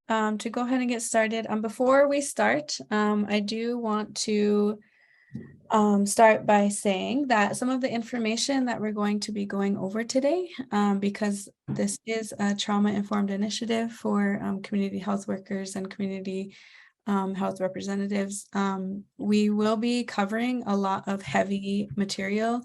To go ahead and get started, before we start, I do want to start by saying that some of the information that we're going to be going over today, because this is a trauma-informed initiative for community health workers and community health representatives, we will be covering a lot of heavy material,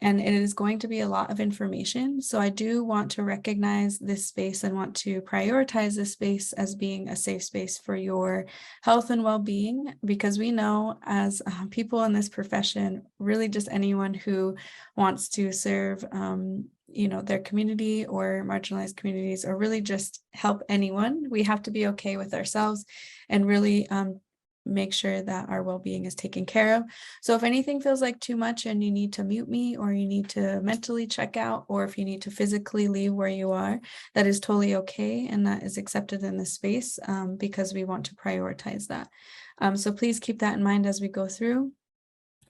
and it is going to be a lot of information. So I do want to recognize this space and want to prioritize this space as being a safe space for your health and well-being, because we know as people in this profession, really just anyone who wants to serve their community or marginalized communities, or really just help anyone, we have to be okay with ourselves and really make sure that our well-being is taken care of. So if anything feels like too much and you need to mute me, or you need to mentally check out, or if you need to physically leave where you are, that is totally okay, and that is accepted in this space, because we want to prioritize that. So please keep that in mind as we go through.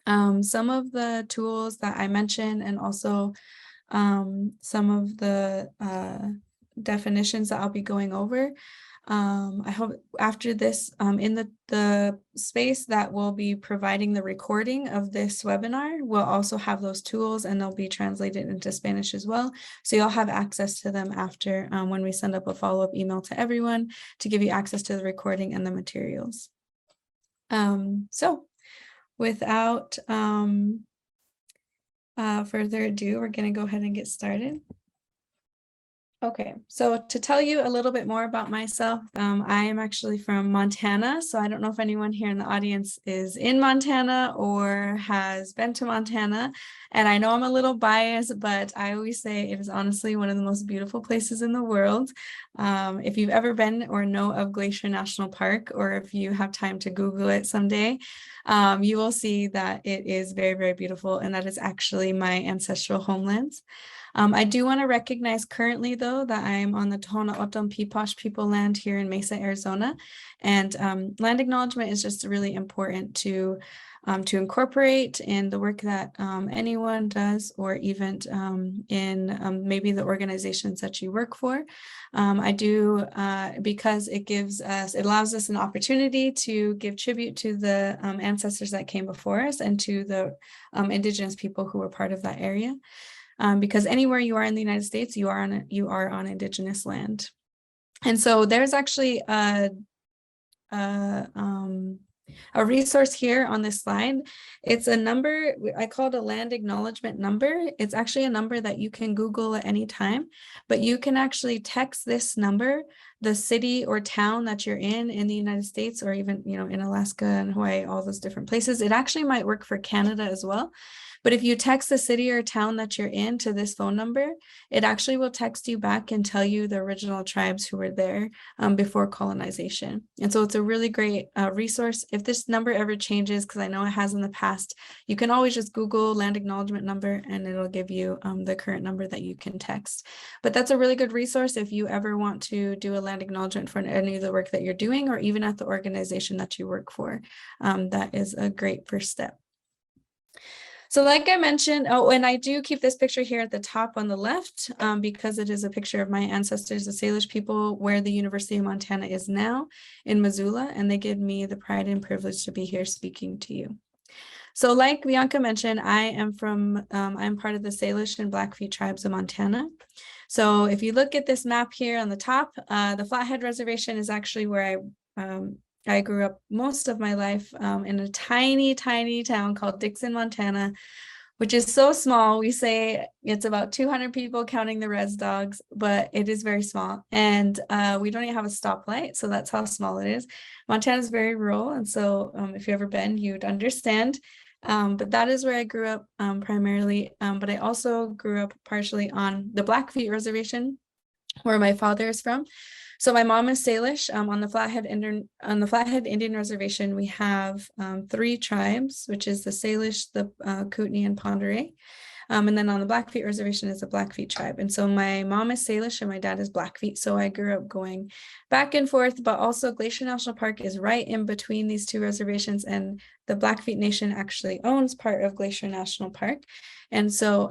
Some of the tools that I mentioned, and also some of the definitions that I'll be going over, I hope after this, in the space that will be providing the recording of this webinar, we'll also have those tools, and they'll be translated into Spanish as well. So you'll have access to them after, when we send up a follow-up email to everyone to give you access to the recording and the materials. So without further ado, we're going to go ahead and get started. Okay, so to tell you a little bit more about myself, I am actually from Montana. So I don't know if anyone here in the audience is in Montana or has been to Montana. And I know I'm a little biased, but I always say it is honestly one of the most beautiful places in the world. If you've ever been or know of Glacier National Park, or if you have time to Google it someday, you will see that it is very, very beautiful. And that is actually my ancestral homelands. I do want to recognize currently, though, that I'm on the Tohono O'odham Peeposh people land here in Mesa, Arizona. And land acknowledgement is just really important to incorporate in the work that anyone does, or even in maybe the organizations that you work for. I do, because it allows us an opportunity to give tribute to the ancestors that came before us, and to the Indigenous people who were part of that area. Because anywhere you are in the United States, you are on Indigenous land. And so there's actually a resource here on this slide. It's a number, I call it a land acknowledgement number. It's actually a number that you can Google at any time, but you can actually text this number, the city or town that you're in the United States, or even, in Alaska and Hawaii, all those different places. It actually might work for Canada as well. But if you text the city or town that you're in to this phone number, it actually will text you back and tell you the original tribes who were there before colonization. And so it's a really great resource. If this number ever changes, because I know it has in the past, you can always just Google land acknowledgement number, and it'll give you the current number that you can text. But that's a really good resource if you ever want to do a land acknowledgement for any of the work that you're doing, or even at the organization that you work for. That is a great first step. So like I mentioned, and I do keep this picture here at the top on the left, because it is a picture of my ancestors, the Salish people, where the University of Montana is now, in Missoula, and they give me the pride and privilege to be here speaking to you. So like Bianca mentioned, I'm part of the Salish and Blackfeet tribes of Montana. So if you look at this map here on the top, the Flathead Reservation is actually where I grew up most of my life, in a tiny, tiny town called Dixon, Montana, which is so small. We say it's about 200 people counting the res dogs, but it is very small. And we don't even have a stoplight, so that's how small it is. Montana is very rural, and so if you've ever been, you'd understand. But that is where I grew up primarily. But I also grew up partially on the Blackfeet Reservation, where my father is from. So my mom is Salish. On the Flathead Indian Reservation, we have 3 tribes, which is the Salish, the Kootenai, and Pend Oreille. And then on the Blackfeet Reservation is the Blackfeet tribe. And so my mom is Salish and my dad is Blackfeet. So I grew up going back and forth, but also Glacier National Park is right in between these two reservations, and the Blackfeet Nation actually owns part of Glacier National Park. And so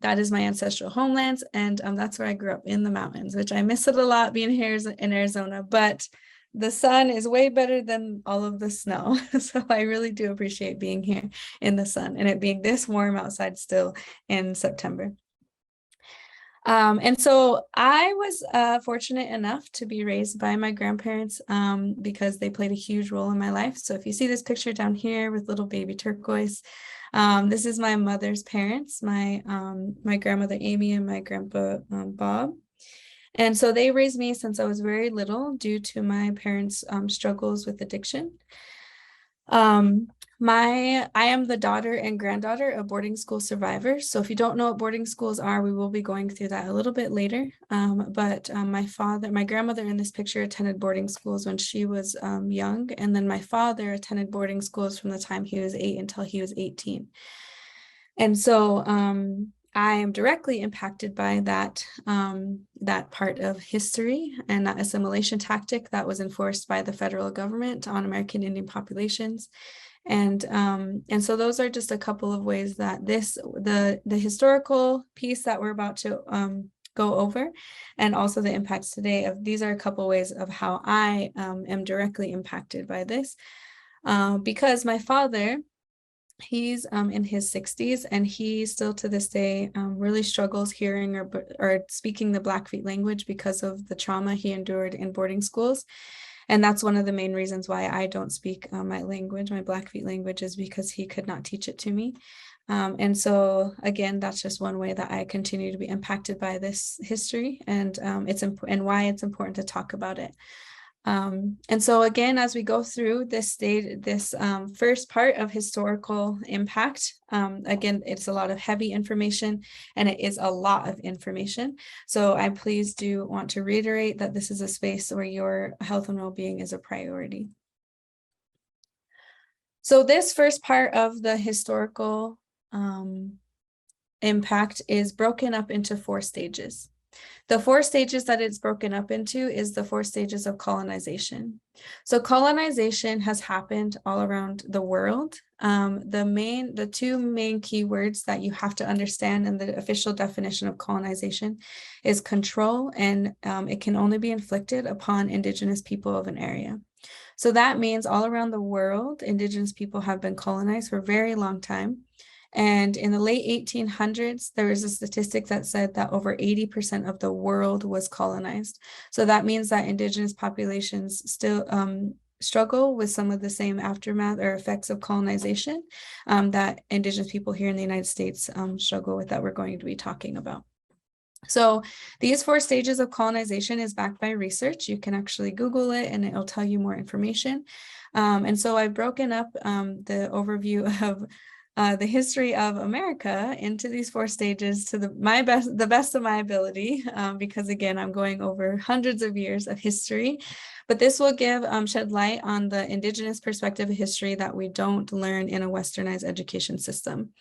that is my ancestral homelands, and that's where I grew up, in the mountains, which I miss it a lot being here in Arizona, but the sun is way better than all of the snow. So I really do appreciate being here in the sun and it being this warm outside still in September. And so I was fortunate enough to be raised by my grandparents because they played a huge role in my life. So if you see this picture down here with little baby Turquoise, this is my mother's parents, my grandmother Amy and my grandpa Bob. And so they raised me since I was very little due to my parents' struggles with addiction. I am the daughter and granddaughter of boarding school survivors. So if you don't know what boarding schools are, we will be going through that a little bit later. But my grandmother in this picture attended boarding schools when she was young. And then my father attended boarding schools from the time he was 8 until he was 18. And so I am directly impacted by that part of history and that assimilation tactic that was enforced by the federal government on American Indian populations. And so those are just a couple of ways that the historical piece that we're about to go over, and also the impacts today of these are a couple ways of how I am directly impacted by this. Because my father, he's in his 60s, and he still to this day really struggles hearing or speaking the Blackfeet language because of the trauma he endured in boarding schools. And that's one of the main reasons why I don't speak my language, my Blackfeet language, is because he could not teach it to me. And so again, that's just one way that I continue to be impacted by this history, and and why it's important to talk about it. And so again, as we go through this first part of historical impact, again, it's a lot of heavy information, and it is a lot of information. So I please do want to reiterate that this is a space where your health and well-being is a priority. So this first part of the historical impact is broken up into 4 stages. The 4 stages that it's broken up into is the 4 stages of colonization. So colonization has happened all around the world. The 2 main keywords that you have to understand in the official definition of colonization is control, and it can only be inflicted upon Indigenous people of an area. So that means all around the world, Indigenous people have been colonized for a very long time. And in the late 1800s, there was a statistic that said that over 80% of the world was colonized. So that means that Indigenous populations still struggle with some of the same aftermath or effects of colonization that Indigenous people here in the United States struggle with, that we're going to be talking about. So these 4 stages of colonization is backed by research. You can actually Google it and it'll tell you more information. And so I've broken up the overview of the history of America into these 4 stages to the best of my ability, because again, I'm going over hundreds of years of history, but this will shed light on the Indigenous perspective of history that we don't learn in a westernized education system.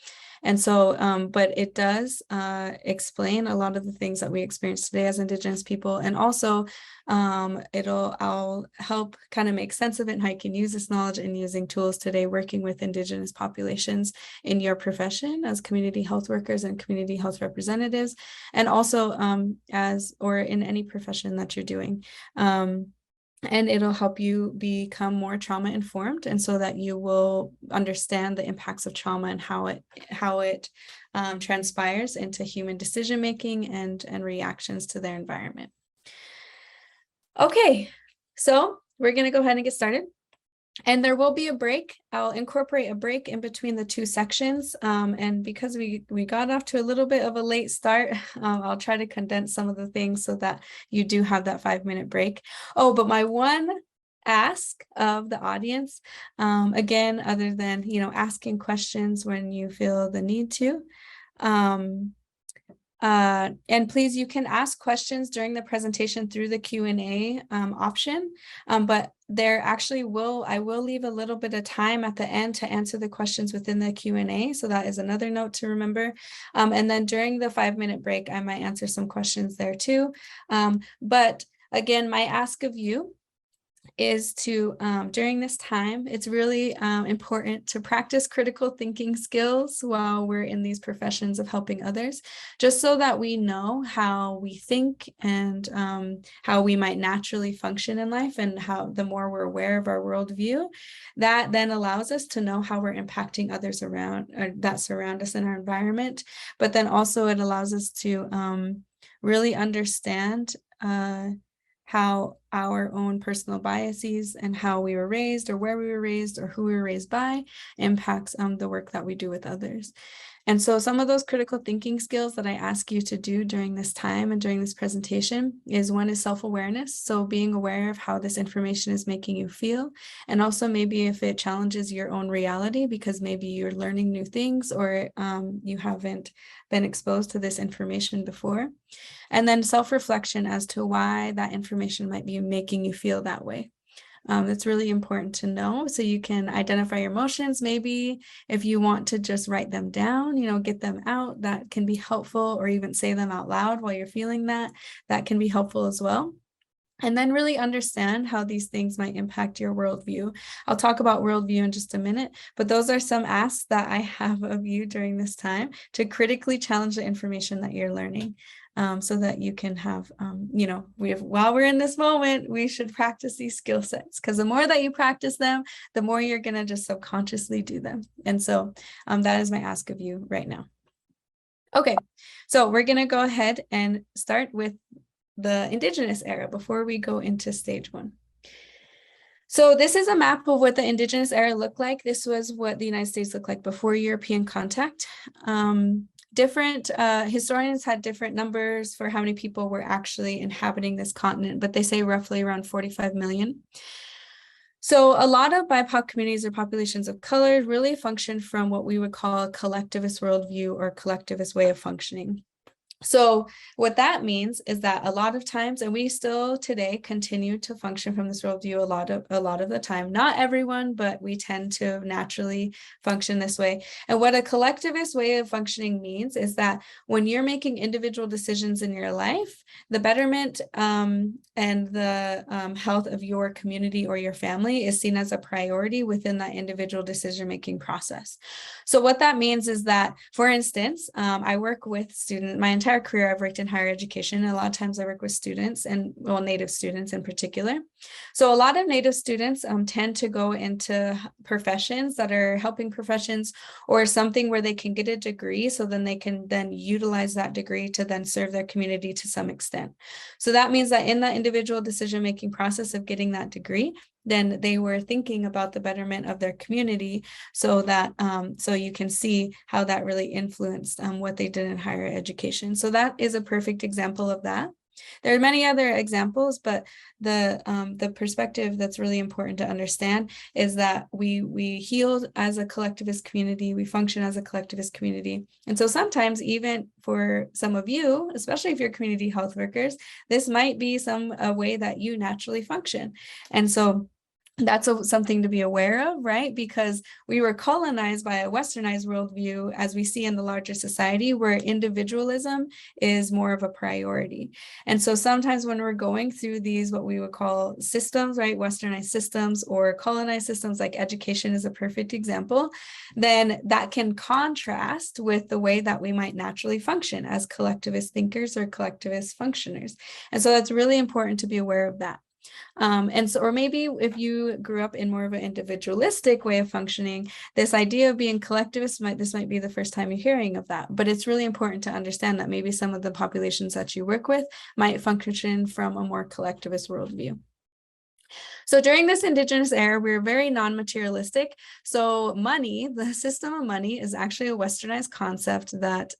And so, but it does explain a lot of the things that we experience today as Indigenous people. And also I'll help kind of make sense of it and how you can use this knowledge in using tools today, working with Indigenous populations in your profession as community health workers and community health representatives, and also in any profession that you're doing. And it'll help you become more trauma informed, and so that you will understand the impacts of trauma and how it transpires into human decision making and reactions to their environment. Okay, so we're going to go ahead and get started. And there will be a break. I'll incorporate a break in between the 2 sections. And because we got off to a little bit of a late start, I'll try to condense some of the things so that you do have that 5-minute break. Oh, but my one ask of the audience, again, other than, asking questions when you feel the need to, And please, you can ask questions during the presentation through the Q&A option, but I will leave a little bit of time at the end to answer the questions within the Q&A. So that is another note to remember. And then during the 5-minute break, I might answer some questions there too. But again, my ask of you is to, during this time, it's really important to practice critical thinking skills while we're in these professions of helping others, just so that we know how we think and how we might naturally function in life, and how the more we're aware of our worldview, that then allows us to know how we're impacting others around that surround us in our environment. But then also it allows us to really understand how our own personal biases and how we were raised, or where we were raised, or who we were raised by impacts the work that we do with others. And so some of those critical thinking skills that I ask you to do during this time and during this presentation is, one is self-awareness. So being aware of how this information is making you feel, and also maybe if it challenges your own reality, because maybe you're learning new things, or you haven't been exposed to this information before. And then self-reflection as to why that information might be making you feel that way. It's really important to know, so you can identify your emotions. Maybe if you want to just write them down, get them out, that can be helpful, or even say them out loud while you're feeling that can be helpful as well. And then really understand how these things might impact your worldview. I'll talk about worldview in just a minute, but those are some asks that I have of you during this time, to critically challenge the information that you're learning, so that you can have, while we're in this moment, we should practice these skill sets, because the more that you practice them, the more you're going to just subconsciously do them. And so that is my ask of you right now. Okay, so we're going to go ahead and start with the Indigenous era before we go into stage 1. So this is a map of what the Indigenous era looked like. This was what the United States looked like before European contact. Different historians had different numbers for how many people were actually inhabiting this continent, but they say roughly around 45 million. So a lot of BIPOC communities, or populations of color, really function from what we would call a collectivist worldview or collectivist way of functioning. So what that means is that a lot of times, and we still today continue to function from this worldview a lot of the time, not everyone, but we tend to naturally function this way. And what a collectivist way of functioning means is that when you're making individual decisions in your life, the betterment and the health of your community or your family is seen as a priority within that individual decision-making process. So what that means is that, for instance, I work with students. My entire career I've worked in higher education, and a lot of times I work with students, and Native students in particular. So a lot of Native students tend to go into professions that are helping professions, or something where they can get a degree, so then they can then utilize that degree to then serve their community to some extent. So that means that in that individual decision-making process of getting that degree, then they were thinking about the betterment of their community, so that so you can see how that really influenced what they did in higher education. So that is a perfect example of that. There are many other examples, but the perspective that's really important to understand is that we heal as a collectivist community, we function as a collectivist community. And so sometimes, even for some of you, especially if you're community health workers, this might be a way that you naturally function. And so that's something to be aware of, right? Because we were colonized by a westernized worldview, as we see in the larger society, where individualism is more of a priority. And so sometimes when we're going through these, what we would call systems, right? Westernized systems or colonized systems, like education is a perfect example, then that can contrast with the way that we might naturally function as collectivist thinkers or collectivist functioners. And so that's really important to be aware of that. And so, or maybe if you grew up in more of an individualistic way of functioning, this idea of being collectivist this might be the first time you're hearing of that. But it's really important to understand that maybe some of the populations that you work with might function from a more collectivist worldview. So during this Indigenous era, we were very non-materialistic. So money, the system of money, is actually a westernized concept that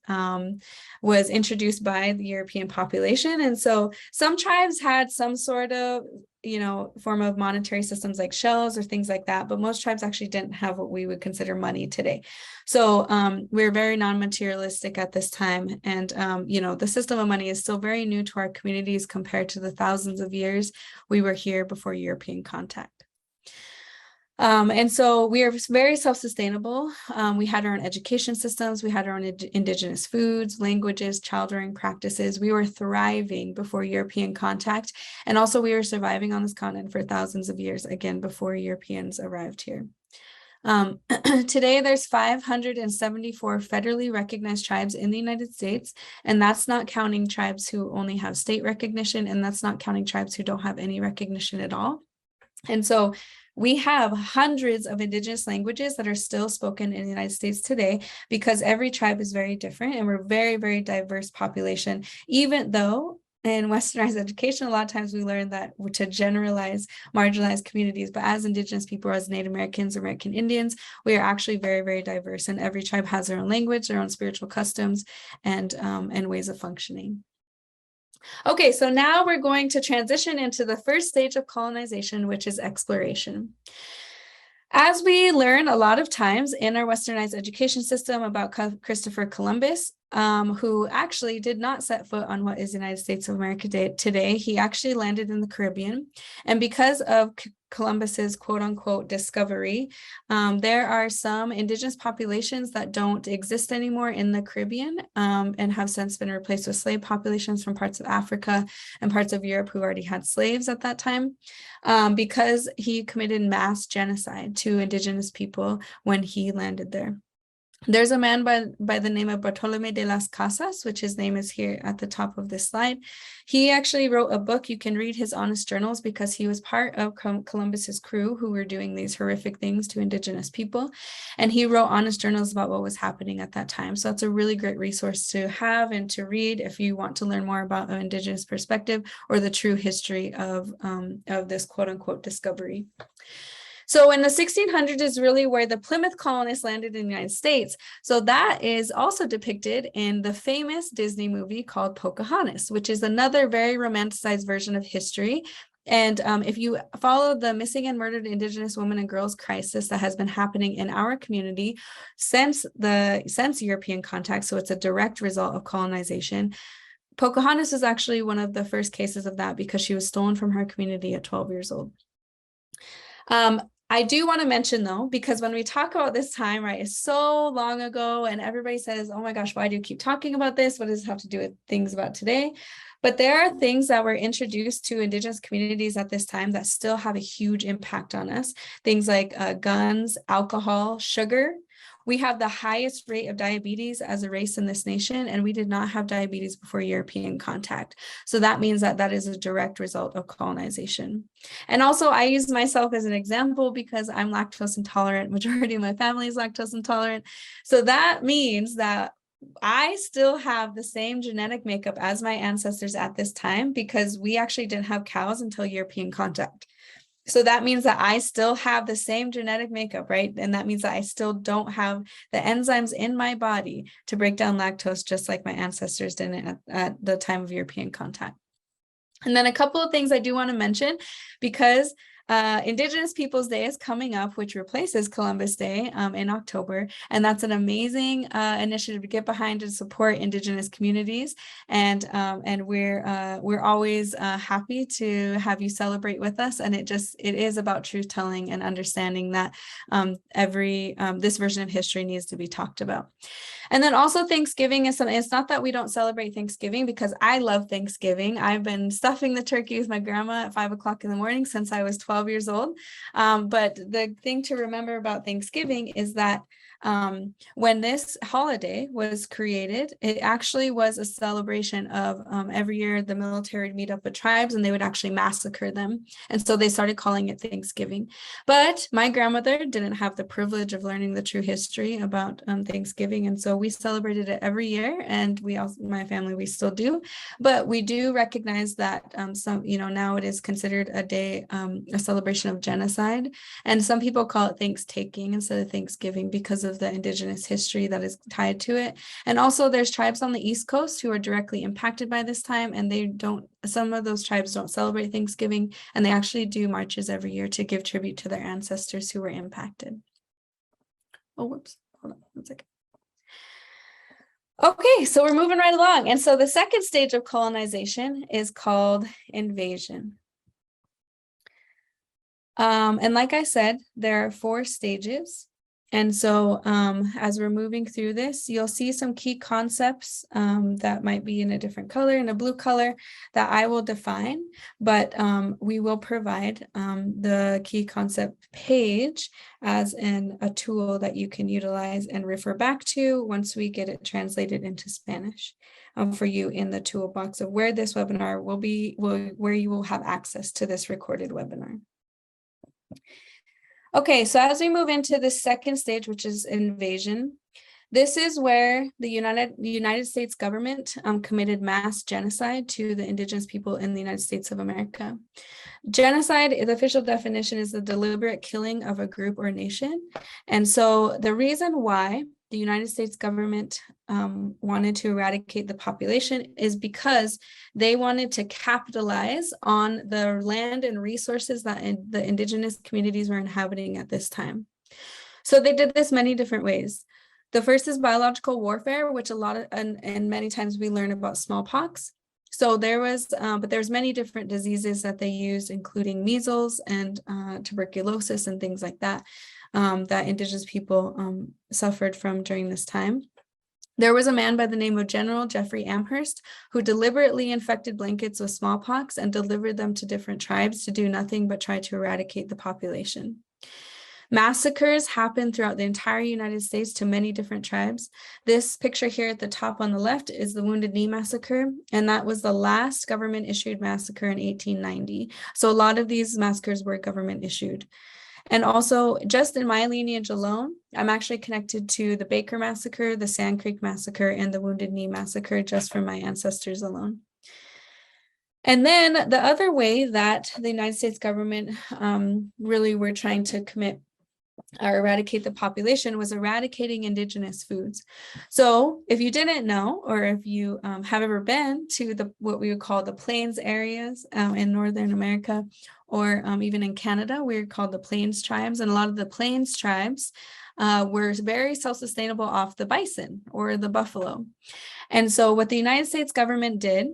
was introduced by the European population. And so some tribes had some sort of form of monetary systems like shells or things like that, but most tribes actually didn't have what we would consider money today. So we're very non-materialistic at this time. And, the system of money is still very new to our communities compared to the thousands of years we were here before European contact. And so we are very self-sustainable. We had our own education systems. We had our own indigenous foods, languages, child rearing practices. We were thriving before European contact. And also we were surviving on this continent for thousands of years, again, before Europeans arrived here. Today, there's 574 federally recognized tribes in the United States, and that's not counting tribes who only have state recognition, and that's not counting tribes who don't have any recognition at all. And so we have hundreds of indigenous languages that are still spoken in the United States today because every tribe is very different and we're very, very diverse population, even though in westernized education, a lot of times we learn that to generalize marginalized communities, but as indigenous people, as Native Americans, American Indians, we are actually very, very diverse, and every tribe has their own language, their own spiritual customs, and ways of functioning. Okay, so now we're going to transition into the first stage of colonization, which is exploration. As we learn a lot of times in our westernized education system about Christopher Columbus, who actually did not set foot on what is the United States of America today, he actually landed in the Caribbean. And because of Columbus's quote unquote discovery, there are some indigenous populations that don't exist anymore in the Caribbean and have since been replaced with slave populations from parts of Africa and parts of Europe who already had slaves at that time, because he committed mass genocide to indigenous people when he landed there. There's a man by the name of Bartolome de las Casas, which his name is here at the top of this slide. He actually wrote a book. You can read his honest journals because he was part of Columbus's crew who were doing these horrific things to indigenous people. And he wrote honest journals about what was happening at that time. So that's a really great resource to have and to read if you want to learn more about an indigenous perspective or the true history of this quote unquote discovery. So in the 1600s is really where the Plymouth colonists landed in the United States. So that is also depicted in the famous Disney movie called Pocahontas, which is another very romanticized version of history. And if you follow the missing and murdered Indigenous women and girls crisis that has been happening in our community since European contact, so it's a direct result of colonization, Pocahontas is actually one of the first cases of that because she was stolen from her community at 12 years old. I do want to mention though, because when we talk about this time, right, it's so long ago and everybody says, oh my gosh, why do you keep talking about this? What does it have to do with things about today? But there are things that were introduced to Indigenous communities at this time that still have a huge impact on us. Things like guns, alcohol, sugar. We have the highest rate of diabetes as a race in this nation, and we did not have diabetes before European contact. So that means that that is a direct result of colonization. And also I use myself as an example because I'm lactose intolerant. Majority of my family is lactose intolerant. So that means that I still have the same genetic makeup as my ancestors at this time because we actually didn't have cows until European contact. So that means that I still have the same genetic makeup, right? And that means that I still don't have the enzymes in my body to break down lactose, just like my ancestors didn't at the time of European contact. And then a couple of things I do want to mention, because Indigenous Peoples Day is coming up, which replaces Columbus Day in October. And that's an amazing initiative to get behind to support Indigenous communities. And we're always happy to have you celebrate with us. And it is about truth telling and understanding that this version of history needs to be talked about. And then also Thanksgiving is something, it's not that we don't celebrate Thanksgiving because I love Thanksgiving. I've been stuffing the turkey with my grandma at 5 o'clock in the morning since I was 12 years old. But the thing to remember about Thanksgiving is that when this holiday was created, it actually was a celebration of every year the military would meet up with tribes and they would actually massacre them. And so they started calling it Thanksgiving. But my grandmother didn't have the privilege of learning the true history about Thanksgiving. And so we celebrated it every year, and my family, we still do. But we do recognize that now it is considered a day, a celebration of genocide. And some people call it Thanksgiving instead of Thanksgiving because of of the Indigenous history that is tied to it. And also there's tribes on the East Coast who are directly impacted by this time, and some of those tribes don't celebrate Thanksgiving, and they actually do marches every year to give tribute to their ancestors who were impacted. Oh, whoops, hold on one second. Okay, so we're moving right along. And so the second stage of colonization is called invasion. And like I said, there are 4 stages. And so as we're moving through this, you'll see some key concepts that might be in a different color, in a blue color, that I will define, but we will provide the key concept page as a tool that you can utilize and refer back to once we get it translated into Spanish for you in the toolbox of where this webinar will be, where you will have access to this recorded webinar. Okay, so as we move into the second stage, which is invasion, this is where the United States government committed mass genocide to the indigenous people in the United States of America. Genocide, the official definition, is the deliberate killing of a group or nation. And so the reason why the United States government wanted to eradicate the population is because they wanted to capitalize on the land and resources that the indigenous communities were inhabiting at this time. So they did this many different ways. The first is biological warfare, which and many times we learn about smallpox. So but there's many different diseases that they used, including measles and tuberculosis and things like that, that indigenous people suffered from during this time. There was a man by the name of General Jeffrey Amherst who deliberately infected blankets with smallpox and delivered them to different tribes to do nothing but try to eradicate the population. Massacres happened throughout the entire United States to many different tribes. This picture here at the top on the left is the Wounded Knee Massacre, and that was the last government-issued massacre in 1890. So a lot of these massacres were government-issued. And also, just in my lineage alone, I'm actually connected to the Baker Massacre, the Sand Creek Massacre, and the Wounded Knee Massacre just from my ancestors alone. And then the other way that the United States government really were trying to eradicate the population was eradicating indigenous foods. So if you didn't know, or if you have ever been to what we would call the plains areas in Northern America, or even in Canada, we're called the Plains tribes. And a lot of the Plains tribes were very self-sustainable off the bison or the buffalo. And so what the United States government did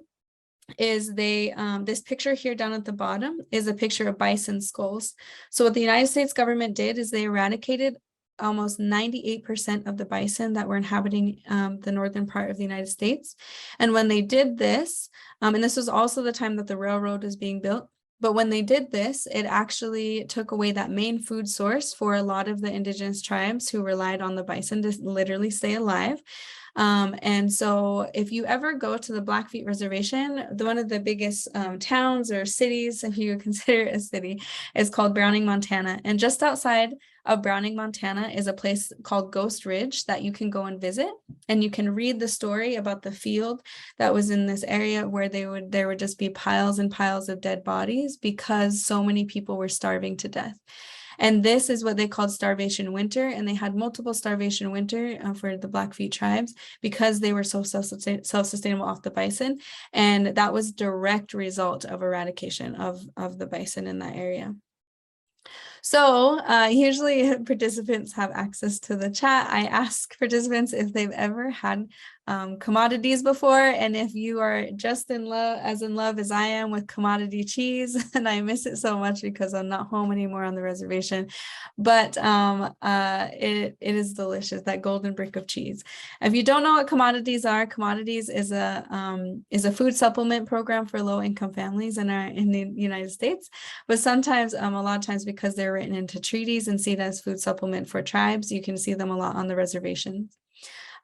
is this picture here down at the bottom is a picture of bison skulls. So what the United States government did is they eradicated almost 98% of the bison that were inhabiting the northern part of the United States. And when they did this, and this was also the time that the railroad was being built, but when they did this, it actually took away that main food source for a lot of the indigenous tribes who relied on the bison to literally stay alive. And so if you ever go to the Blackfeet Reservation, one of the biggest towns or cities, if you consider it a city, is called Browning, Montana. And just outside of Browning, Montana is a place called Ghost Ridge that you can go and visit. And you can read the story about the field that was in this area where there would just be piles and piles of dead bodies because so many people were starving to death. And this is what they called starvation winter. And they had multiple starvation winter for the Blackfeet tribes because they were so self-sustainable off the bison. And that was direct result of eradication of the bison in that area. So usually participants have access to the chat. I ask participants if they've ever had commodities before, and if you are just in love as I am with commodity cheese, and I miss it so much because I'm not home anymore on the reservation, but it is delicious, that golden brick of cheese. If you don't know what commodities are, commodities is a food supplement program for low-income families in the United States, but sometimes a lot of times because they're written into treaties and seen as food supplement for tribes, you can see them a lot on the reservations.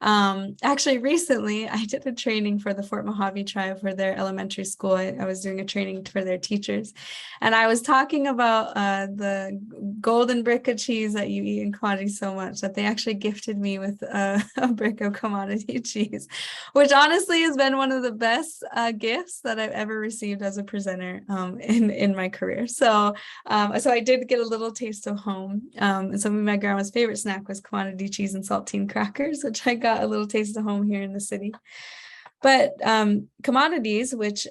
Actually, recently I did a training for the Fort Mojave tribe for their elementary school. I was doing a training for their teachers, and I was talking about the golden brick of cheese that you eat in commodity so much that they actually gifted me with a brick of commodity cheese, which honestly has been one of the best gifts that I've ever received as a presenter in my career. So I did get a little taste of home. And some of my grandma's favorite snack was commodity cheese and saltine crackers, which I got a little taste of home here in the city. But commodities, which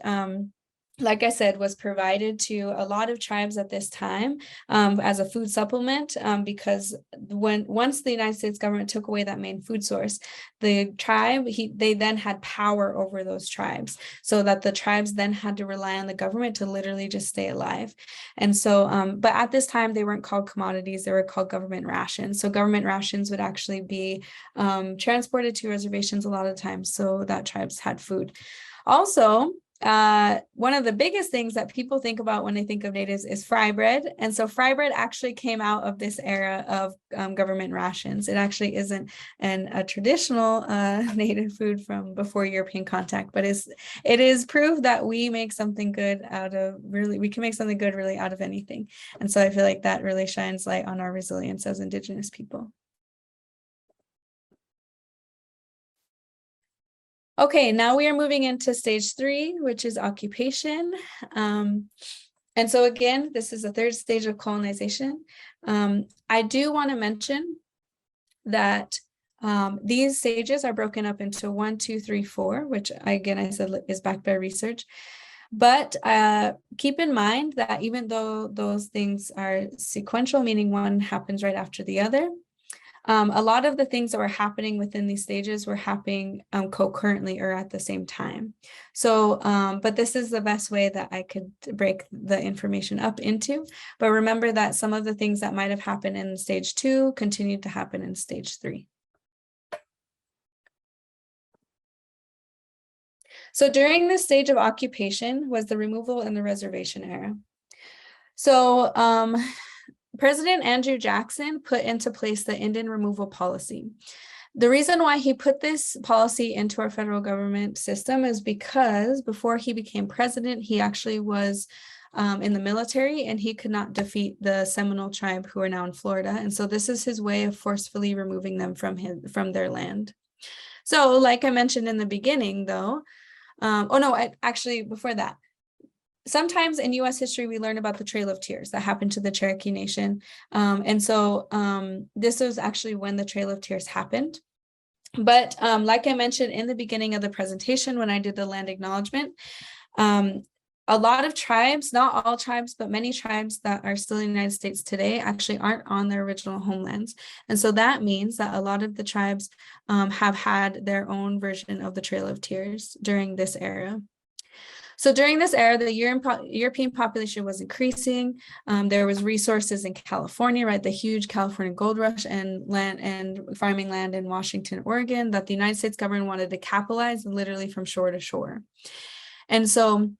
like I said, was provided to a lot of tribes at this time as a food supplement, because once the United States government took away that main food source, the tribe, they then had power over those tribes, so that the tribes then had to rely on the government to literally just stay alive. And so, but at this time, they weren't called commodities, they were called government rations. So government rations would actually be transported to reservations a lot of times so that tribes had food. Also, one of the biggest things that people think about when they think of natives is fry bread. And so fry bread actually came out of this era of government rations. It actually isn't a traditional native food from before European contact, but it is proof that we make something good out of we can make something good really out of anything. And so I feel like that really shines light on our resilience as Indigenous people. Okay, now we are moving into stage 3, which is occupation. And so again, this is the third stage of colonization. I do want to mention that these stages are broken up into 1, 2, 3, 4, which again, I said is backed by research. But keep in mind that even though those things are sequential, meaning one happens right after the other, a lot of the things that were happening within these stages were happening concurrently or at the same time. So, but this is the best way that I could break the information up into. But remember that some of the things that might have happened in stage 2 continued to happen in stage 3. So during this stage of occupation was the removal in the Reservation Era. So, President Andrew Jackson put into place the Indian removal policy. The reason why he put this policy into our federal government system is because before he became president, he actually was in the military, and he could not defeat the Seminole tribe who are now in Florida. And so this is his way of forcefully removing them from their land. So like I mentioned in the beginning though, before that, sometimes in U.S. history, we learn about the Trail of Tears that happened to the Cherokee Nation. And so this was actually when the Trail of Tears happened. But like I mentioned in the beginning of the presentation, when I did the land acknowledgement, a lot of tribes, not all tribes, but many tribes that are still in the United States today actually aren't on their original homelands. And so that means that a lot of the tribes have had their own version of the Trail of Tears during this era. So during this era, the European population was increasing. There was resources in California, right? The huge California gold rush and land and farming land in Washington, Oregon, that the United States government wanted to capitalize literally from shore to shore. And so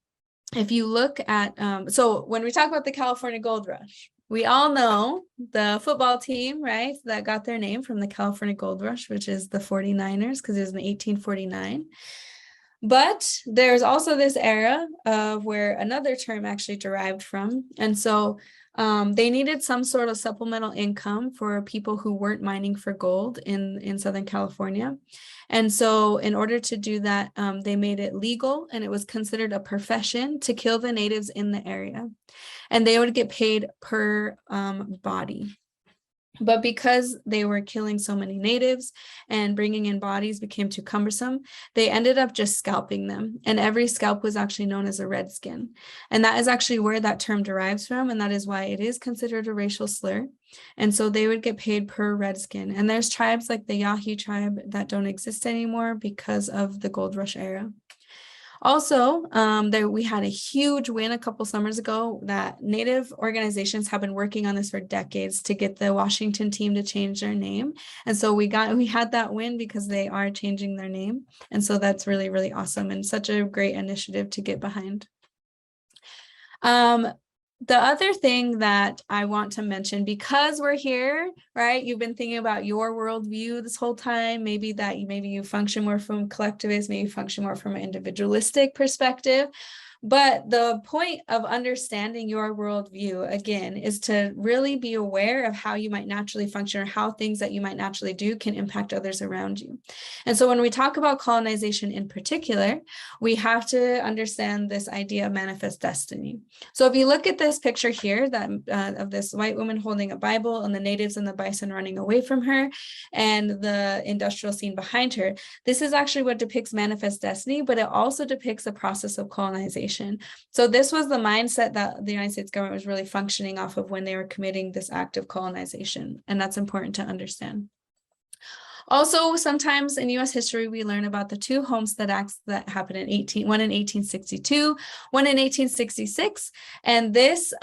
if you look at, so when we talk about the California gold rush, we all know the football team, right, that got their name from the California gold rush, which is the 49ers, because it was in 1849. But there's also this era of where another term actually derived from. And so they needed some sort of supplemental income for people who weren't mining for gold in Southern California. And so in order to do that, they made it legal, and it was considered a profession to kill the natives in the area. And they would get paid per body. But because they were killing so many natives and bringing in bodies became too cumbersome, they ended up just scalping them. And every scalp was actually known as a redskin. And that is actually where that term derives from. And that is why it is considered a racial slur. And so they would get paid per redskin. And there's tribes like the Yahi tribe that don't exist anymore because of the gold rush era. Also, we had a huge win a couple summers ago that Native organizations have been working on this for decades to get the Washington team to change their name. And so we had that win because they are changing their name. And so that's really, really awesome and such a great initiative to get behind. The other thing that I want to mention, because we're here, right? You've been thinking about your worldview this whole time. Maybe you function more from collectivist, maybe you function more from an individualistic perspective. But the point of understanding your worldview, again, is to really be aware of how you might naturally function or how things that you might naturally do can impact others around you. And so when we talk about colonization in particular, we have to understand this idea of manifest destiny. So if you look at this picture here that of this white woman holding a Bible and the natives and the bison running away from her and the industrial scene behind her, this is actually what depicts manifest destiny, but it also depicts the process of colonization. So this was the mindset that the United States government was really functioning off of when they were committing this act of colonization. And that's important to understand. Also, sometimes in U.S. history, we learn about the two Homestead Acts that happened one in 1862, one in 1866. And this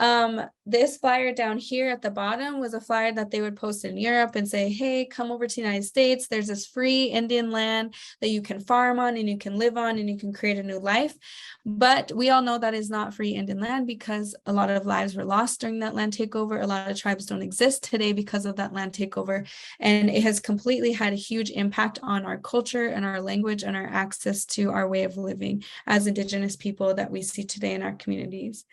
flyer down here at the bottom was a flyer that they would post in Europe and say, hey, come over to the United States. There's this free Indian land that you can farm on and you can live on and you can create a new life. But we all know that is not free Indian land because a lot of lives were lost during that land takeover. A lot of tribes don't exist today because of that land takeover. And it has completely had a huge impact on our culture and our language and our access to our way of living as Indigenous people that we see today in our communities.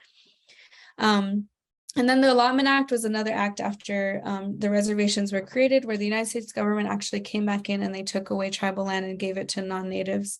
And then the Allotment Act was another act after the reservations were created, where the United States government actually came back in and they took away tribal land and gave it to non-natives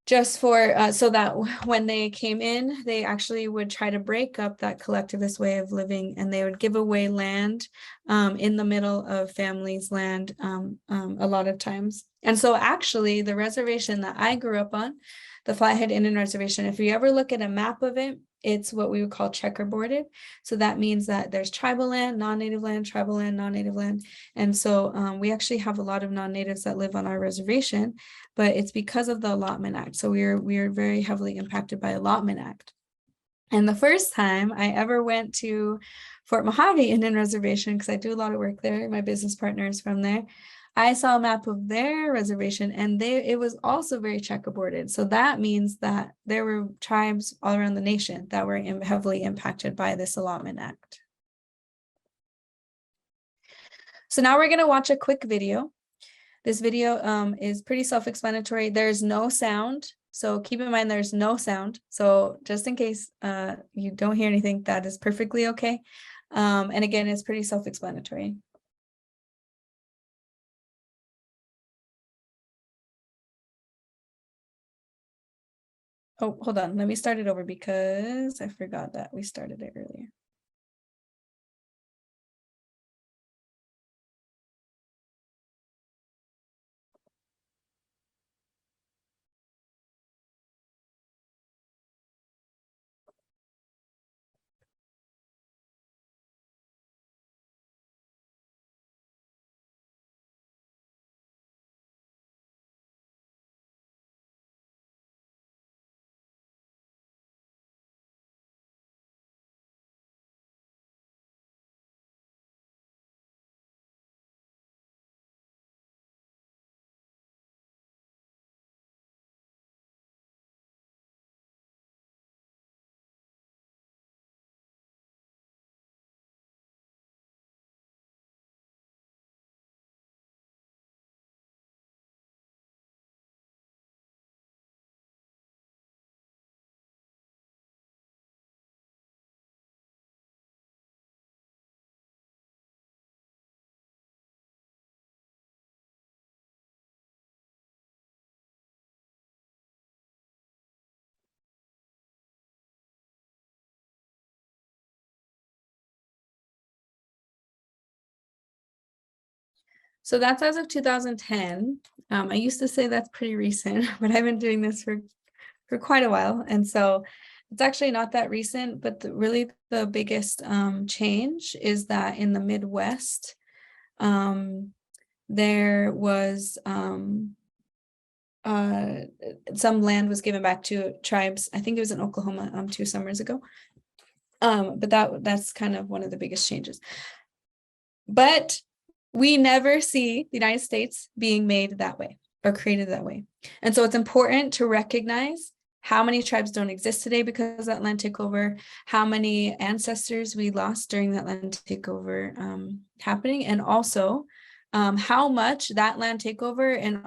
so that when they came in, they actually would try to break up that collectivist way of living, and they would give away land in the middle of families' land a lot of times. And so actually the reservation that I grew up on, the Flathead Indian Reservation, if you ever look at a map of it, it's what we would call checkerboarded. So that means that there's tribal land, non-native land, tribal land, non-native land. And so we actually have a lot of non-natives that live on our reservation, but it's because of the Allotment Act. So we are very heavily impacted by Allotment Act. And the first time I ever went to Fort Mojave Indian Reservation, because I do a lot of work there, my business partner is from there, I saw a map of their reservation and it was also very checkerboarded. So that means that there were tribes all around the nation that were heavily impacted by this Allotment Act. So now we're going to watch a quick video. This video is pretty self-explanatory. There's no sound. So keep in mind there's no sound. So just in case you don't hear anything, that is perfectly okay. And again, it's pretty self-explanatory. Oh, hold on. Let me start it over because I forgot that we started it earlier. So that's as of 2010. I used to say that's pretty recent, but I've been doing this for quite a while. And so it's actually not that recent, but really the biggest change is that in the Midwest, there was some land was given back to tribes. I think it was in Oklahoma 2 summers ago. But that's kind of one of the biggest changes. But we never see the United States being made that way or created that way. And so it's important to recognize how many tribes don't exist today because of that land takeover, how many ancestors we lost during that land takeover happening, and also how much that land takeover and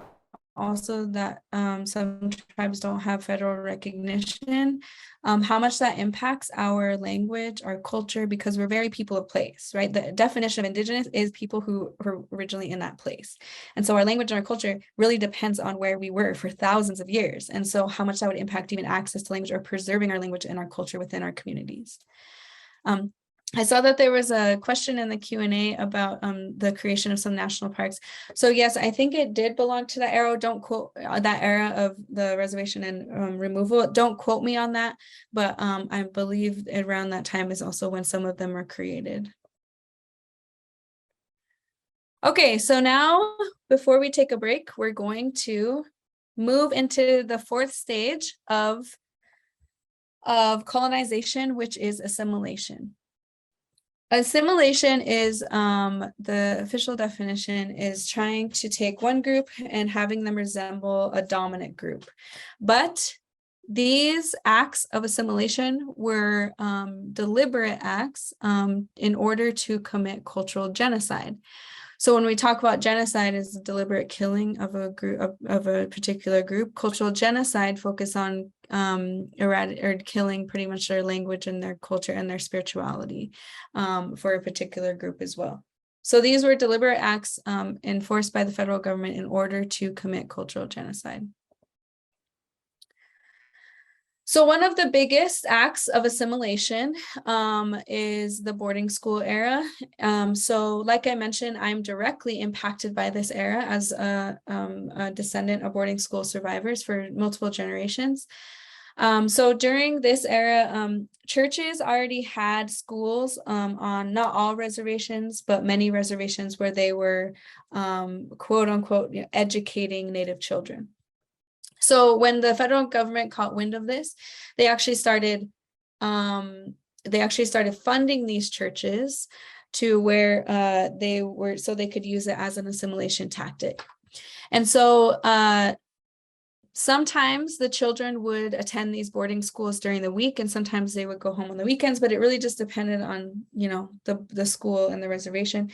also that some tribes don't have federal recognition, how much that impacts our language, our culture, because we're very people of place, right? The definition of Indigenous is people who were originally in that place. And so our language and our culture really depends on where we were for thousands of years. And so how much that would impact even access to language or preserving our language and our culture within our communities. I saw that there was a question in the Q&A about the creation of some national parks. So yes, I think it did belong to that era. Don't quote that era of the reservation and removal. Don't quote me on that, but I believe around that time is also when some of them were created. Okay, so now before we take a break, we're going to move into the fourth stage of colonization, which is assimilation. Assimilation is, the official definition is trying to take one group and having them resemble a dominant group. But these acts of assimilation were deliberate acts in order to commit cultural genocide. So when we talk about genocide as a deliberate killing of a group of a particular group, cultural genocide focus on killing pretty much their language and their culture and their spirituality for a particular group as well. So these were deliberate acts enforced by the federal government in order to commit cultural genocide. So one of the biggest acts of assimilation is the boarding school era. So like I mentioned, I'm directly impacted by this era as a descendant of boarding school survivors for multiple generations. So during this era, churches already had schools on not all reservations, but many reservations where they were quote unquote educating Native children. So when the federal government caught wind of this, they actually started funding these churches to where so they could use it as an assimilation tactic. And so sometimes the children would attend these boarding schools during the week, and sometimes they would go home on the weekends, but it really just depended on, the school and the reservation.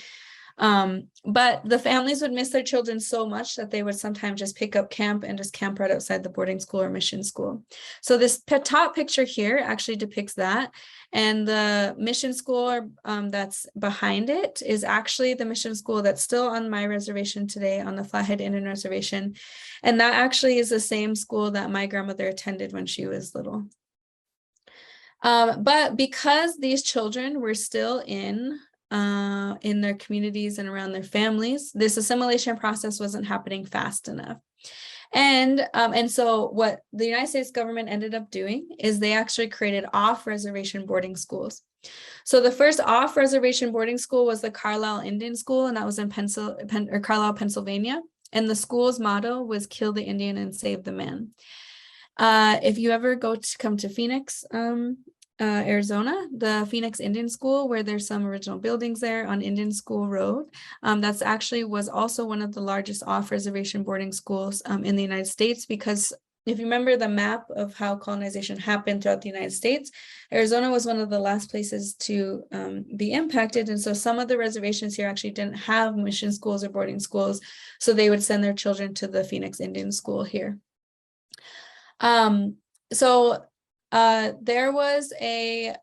But the families would miss their children so much that they would sometimes just pick up camp and just camp right outside the boarding school or mission school. So this top picture here actually depicts that. And the mission school that's behind it is actually the mission school that's still on my reservation today on the Flathead Indian Reservation. And that actually is the same school that my grandmother attended when she was little. But because these children were still in their communities and around their families, this assimilation process wasn't happening fast enough. And so what the United States government ended up doing is they actually created off-reservation boarding schools. So the first off-reservation boarding school was the Carlisle Indian School, and that was in Carlisle, Pennsylvania. And the school's motto was "Kill the Indian and save the man." If you ever come to Phoenix, Arizona, the Phoenix Indian School, where there's some original buildings there on Indian School Road. That's actually was also one of the largest off-reservation boarding schools in the United States, because if you remember the map of how colonization happened throughout the United States, Arizona was one of the last places to be impacted. And so some of the reservations here actually didn't have mission schools or boarding schools. So they would send their children to the Phoenix Indian School here. There was a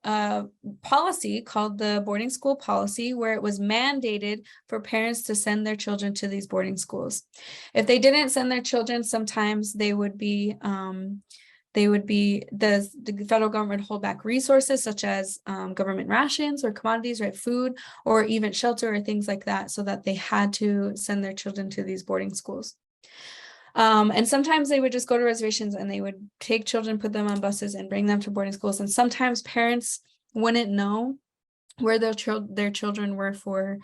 policy called the boarding school policy, where it was mandated for parents to send their children to these boarding schools. If they didn't send their children, sometimes the federal government would hold back resources such as government rations or commodities, right, food, or even shelter or things like that, so that they had to send their children to these boarding schools. And sometimes they would just go to reservations and they would take children, put them on buses and bring them to boarding schools. And sometimes parents wouldn't know where their children were for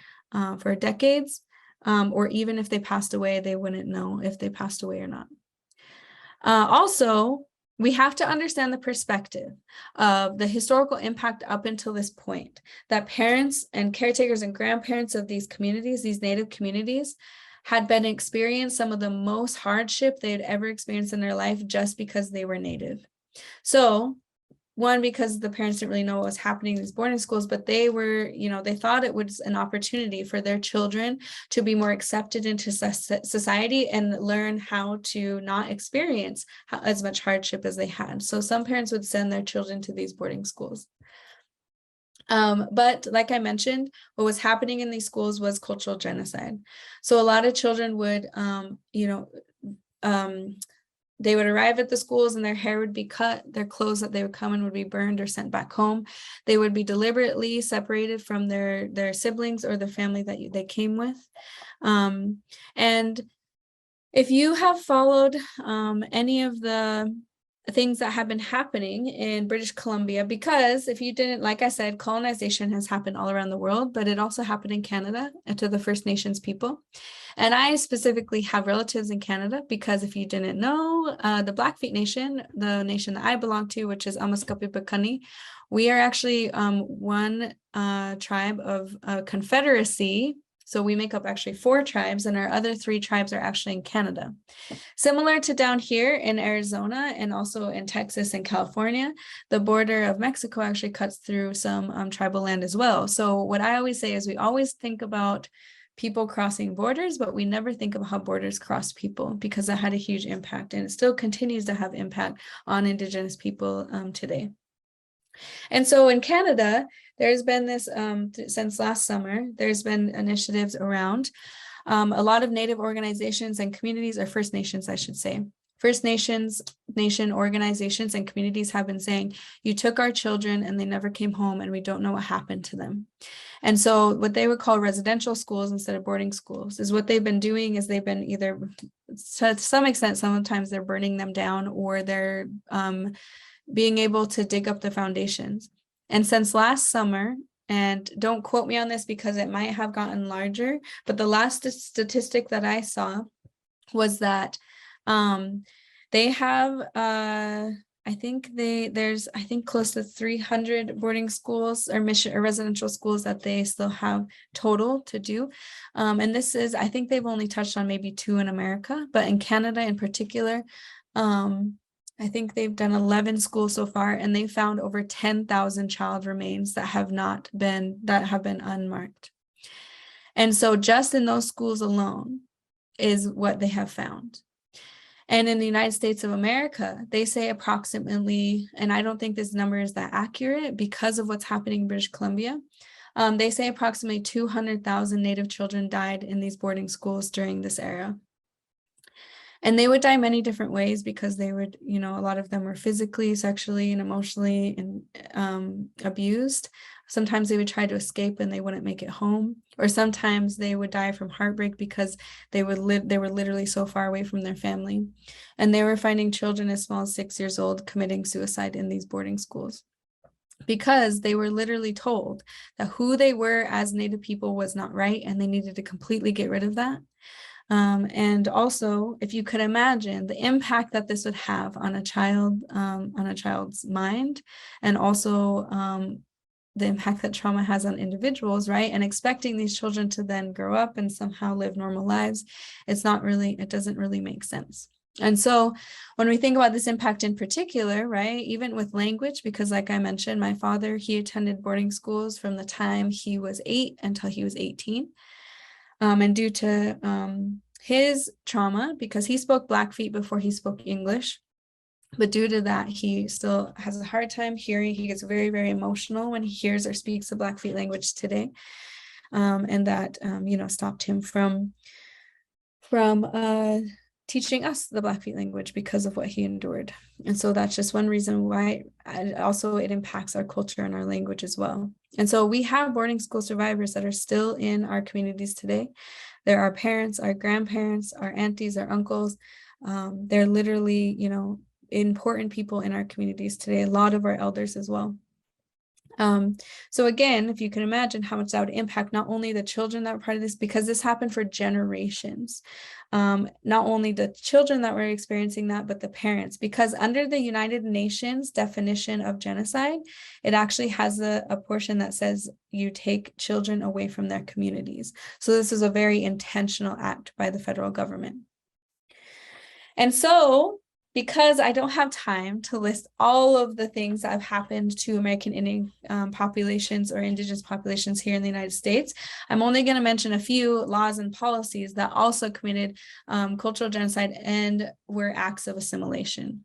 decades, or even if they passed away, they wouldn't know if they passed away or not. Also, we have to understand the perspective of the historical impact up until this point, that parents and caretakers and grandparents of these communities, these Native communities, had been experienced some of the most hardship they had ever experienced in their life just because they were Native. So one, because the parents didn't really know what was happening in these boarding schools, but they were, they thought it was an opportunity for their children to be more accepted into society and learn how to not experience as much hardship as they had. So some parents would send their children to these boarding schools. But like I mentioned, what was happening in these schools was cultural genocide. So a lot of children would, they would arrive at the schools and their hair would be cut, their clothes that they would come in would be burned or sent back home. They would be deliberately separated from their siblings or the family that they came with. And if you have followed any of the things that have been happening in British Columbia, because if you didn't, like I said, colonization has happened all around the world, but it also happened in Canada to the First Nations people. And I specifically have relatives in Canada because if you didn't know, the Blackfeet Nation, the nation that I belong to, which is Amaskapipakani, we are actually one tribe of a confederacy. So we make up actually 4 tribes, and our other 3 tribes are actually in Canada. Similar to down here in Arizona and also in Texas and California, the border of Mexico actually cuts through some tribal land as well. So what I always say is we always think about people crossing borders, but we never think of how borders cross people, because that had a huge impact, and it still continues to have impact on Indigenous people today. And so in Canada, there's been this, since last summer, there's been initiatives around a lot of Native organizations and communities, or First Nations, I should say. First nation organizations and communities have been saying, you took our children and they never came home and we don't know what happened to them. And so what they would call residential schools instead of boarding schools is what they've been doing is they've been either, to some extent, sometimes they're burning them down, or they're being able to dig up the foundations. And since last summer, and don't quote me on this because it might have gotten larger, but the last statistic that I saw was that they have, I think there's close to 300 boarding schools or mission or residential schools that they still have total to do. And this is, I think they've only touched on maybe 2 in America, but in Canada in particular, I think they've done 11 schools so far, and they found over 10,000 child remains that have been unmarked. And so just in those schools alone is what they have found. And in the United States of America, they say approximately, and I don't think this number is that accurate because of what's happening in British Columbia, they say approximately 200,000 Native children died in these boarding schools during this era. And they would die many different ways because they would, a lot of them were physically, sexually, and emotionally abused. Sometimes they would try to escape and they wouldn't make it home. Or sometimes they would die from heartbreak because they were literally so far away from their family. And they were finding children as small as 6 years old committing suicide in these boarding schools, because they were literally told that who they were as Native people was not right, and they needed to completely get rid of that. And also, if you could imagine the impact that this would have on a child's mind, and also the impact that trauma has on individuals, right? And expecting these children to then grow up and somehow live normal lives, it doesn't really make sense. And so when we think about this impact in particular, right, even with language, because like I mentioned, my father, he attended boarding schools from the time he was 8 until he was 18. And due to his trauma, because he spoke Blackfeet before he spoke English, but due to that, he still has a hard time hearing. He gets very, very emotional when he hears or speaks the Blackfeet language today. And that, stopped him from teaching us the Blackfeet language because of what he endured. And so that's just one reason why. Also, it impacts our culture and our language as well. And so we have boarding school survivors that are still in our communities today. They're our parents, our grandparents, our aunties, our uncles. They're literally, important people in our communities today, a lot of our elders as well. So again, if you can imagine how much that would impact not only the children that were part of this, because this happened for generations, not only the children that were experiencing that, but the parents, because under the United Nations definition of genocide, it actually has a portion that says you take children away from their communities. So this is a very intentional act by the federal government. And so, because I don't have time to list all of the things that have happened to American Indian populations or indigenous populations here in the United States, I'm only going to mention a few laws and policies that also committed cultural genocide and were acts of assimilation.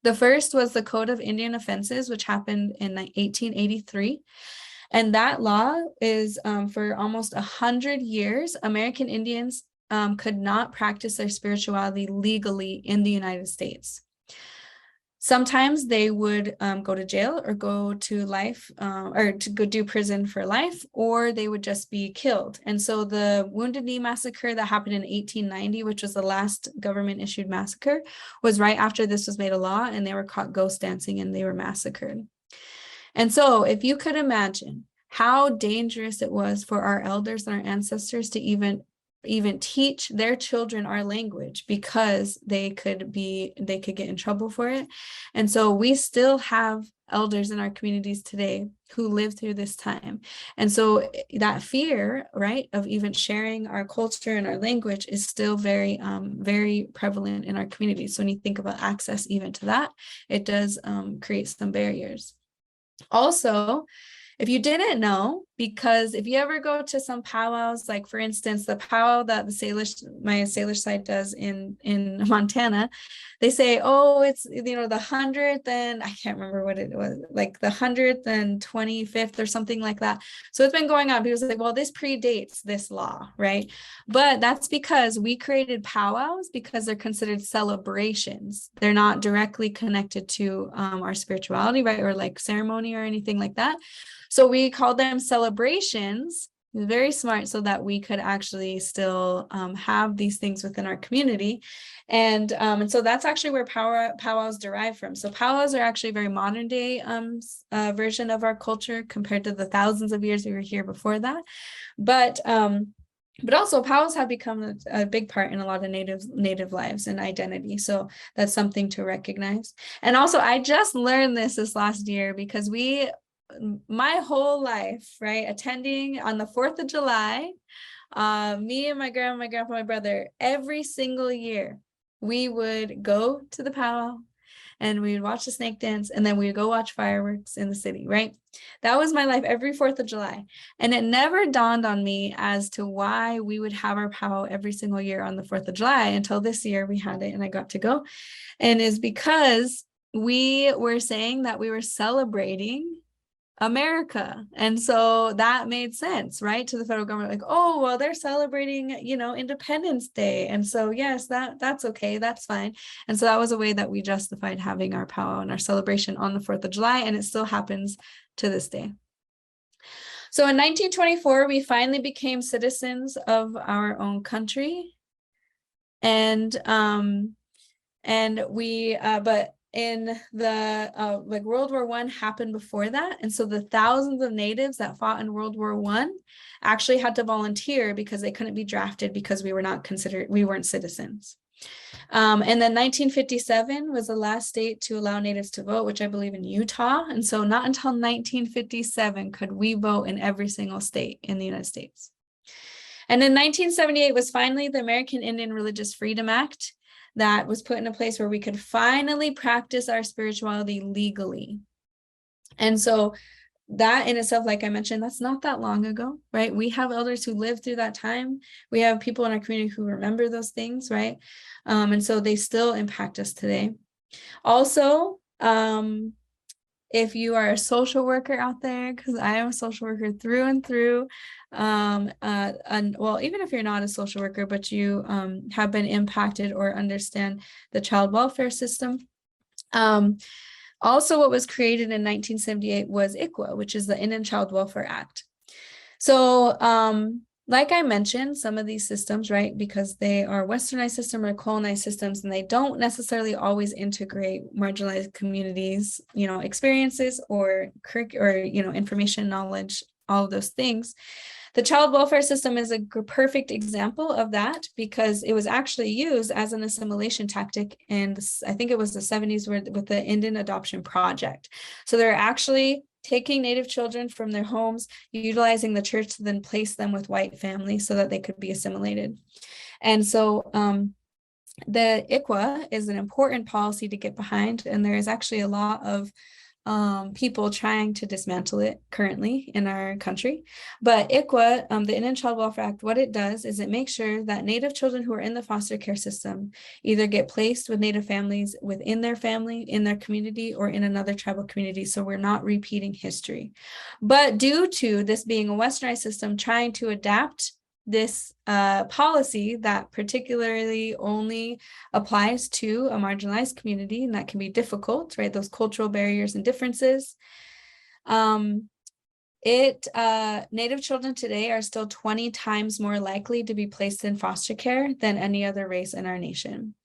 The first was the Code of Indian Offenses, which happened in 1883. And that law is for almost 100 years, American Indians could not practice their spirituality legally in the United States. Sometimes they would go to jail or go to life or to go do prison for life, or they would just be killed. And so the Wounded Knee Massacre that happened in 1890, which was the last government issued massacre, was right after this was made a law, and they were caught ghost dancing and they were massacred. And so if you could imagine how dangerous it was for our elders and our ancestors to even teach their children our language, because they could get in trouble for it. And so we still have elders in our communities today who lived through this time. And so that fear, right, of even sharing our culture and our language is still very, very prevalent in our communities. So when you think about access even to that, it does create some barriers. Also, if you didn't know, because if you ever go to some powwows, like for instance, the powwow that my Salish side does in Montana, they say, oh, it's, the 100th and I can't remember what it was, like the 125th or something like that. So it's been going on. People say, well, this predates this law, right? But that's because we created powwows because they're considered celebrations. They're not directly connected to our spirituality, right? Or like ceremony or anything like that. So we called them celebrations, very smart, so that we could actually still have these things within our community. And so that's actually where powwows derive from. So powwows are actually a very modern day version of our culture compared to the thousands of years we were here before that. But also powwows have become a big part in a lot of native lives and identity. So that's something to recognize. And also, I just learned this last year, because my whole life, right, attending on the 4th of July, me and my grandma, my grandpa, my brother, every single year, we would go to the powwow and we would watch the snake dance, and then we would go watch fireworks in the city, right? That was my life every 4th of July. And it never dawned on me as to why we would have our powwow every single year on the 4th of July until this year we had it and I got to go. And is because we were saying that we were celebrating America. And so that made sense, right, to the federal government, like, oh, well, they're celebrating, Independence Day. And so, yes, that's okay, that's fine. And so that was a way that we justified having our powwow and our celebration on the 4th of July, and it still happens to this day. So in 1924, we finally became citizens of our own country. And but in the World War I happened before that. And so the thousands of natives that fought in World War I actually had to volunteer because they couldn't be drafted because we weren't citizens. And then 1957 was the last state to allow natives to vote, which I believe in Utah. And so not until 1957 could we vote in every single state in the United States. And in 1978 was finally the American Indian Religious Freedom Act that was put in a place where we could finally practice our spirituality legally. And so that in itself, like I mentioned, that's not that long ago, right? We have elders who lived through that time. We have people in our community who remember those things, right? And so they still impact us today. Also, if you are a social worker out there, because I am a social worker through and through, and well, even if you're not a social worker, but you have been impacted or understand the child welfare system. Also, what was created in 1978 was ICWA, which is the Indian Child Welfare Act. So like I mentioned, some of these systems, right, because they are westernized systems or colonized systems, and they don't necessarily always integrate marginalized communities, experiences or information, knowledge, all of those things. The child welfare system is a perfect example of that, because it was actually used as an assimilation tactic in, I think it was the 70s, with the Indian Adoption Project. So they're actually taking Native children from their homes, utilizing the church to then place them with white families so that they could be assimilated. And so The ICWA is an important policy to get behind, and there is actually a lot of people trying to dismantle it currently in our country. But ICWA, the Indian Child Welfare Act, what it does is it makes sure that Native children who are in the foster care system either get placed with Native families within their family, in their community, or in another tribal community. So we're not repeating history. But due to this being a westernized system trying to adapt this policy that particularly only applies to a marginalized community, and that can be difficult, right? Those cultural barriers and differences. Native children today are still 20 times more likely to be placed in foster care than any other race in our nation.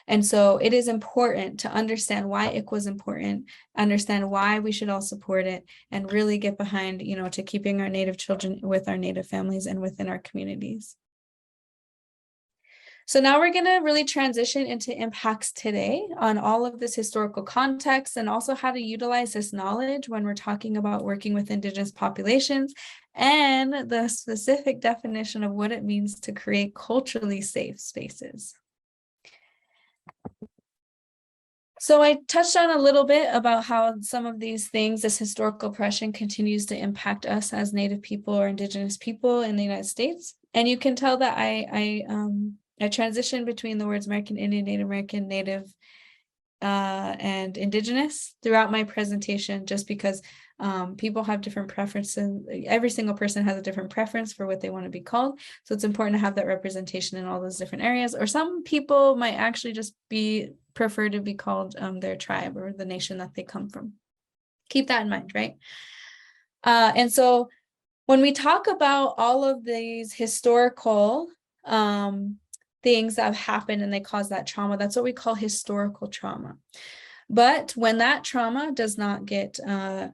And so it is important to understand why ICWA is important, understand why we should all support it, and really get behind, to keeping our Native children with our Native families and within our communities. So now we're going to really transition into impacts today on all of this historical context, and also how to utilize this knowledge when we're talking about working with Indigenous populations, and the specific definition of what it means to create culturally safe spaces. So I touched on a little bit about how some of these things, this historical oppression, continues to impact us as Native people or Indigenous people in the United States. And you can tell that I transitioned between the words American Indian, Native American, Native, and Indigenous throughout my presentation, just because people have different preferences. Every single person has a different preference for what they want to be called. So it's important to have that representation in all those different areas. Or some people might actually just prefer to be called their tribe or the nation that they come from. Keep that in mind, right? And so when we talk about all of these historical things that have happened and they cause that trauma, that's what we call historical trauma. But when that trauma does not get not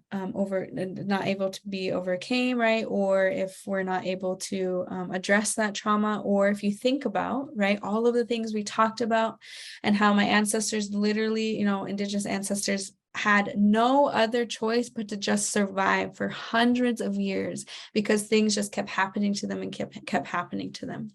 able to be overcame, right? Or if we're not able to address that trauma, or if you think about, right, all of the things we talked about and how my ancestors literally, Indigenous ancestors had no other choice but to just survive for hundreds of years because things just kept happening to them and kept happening to them.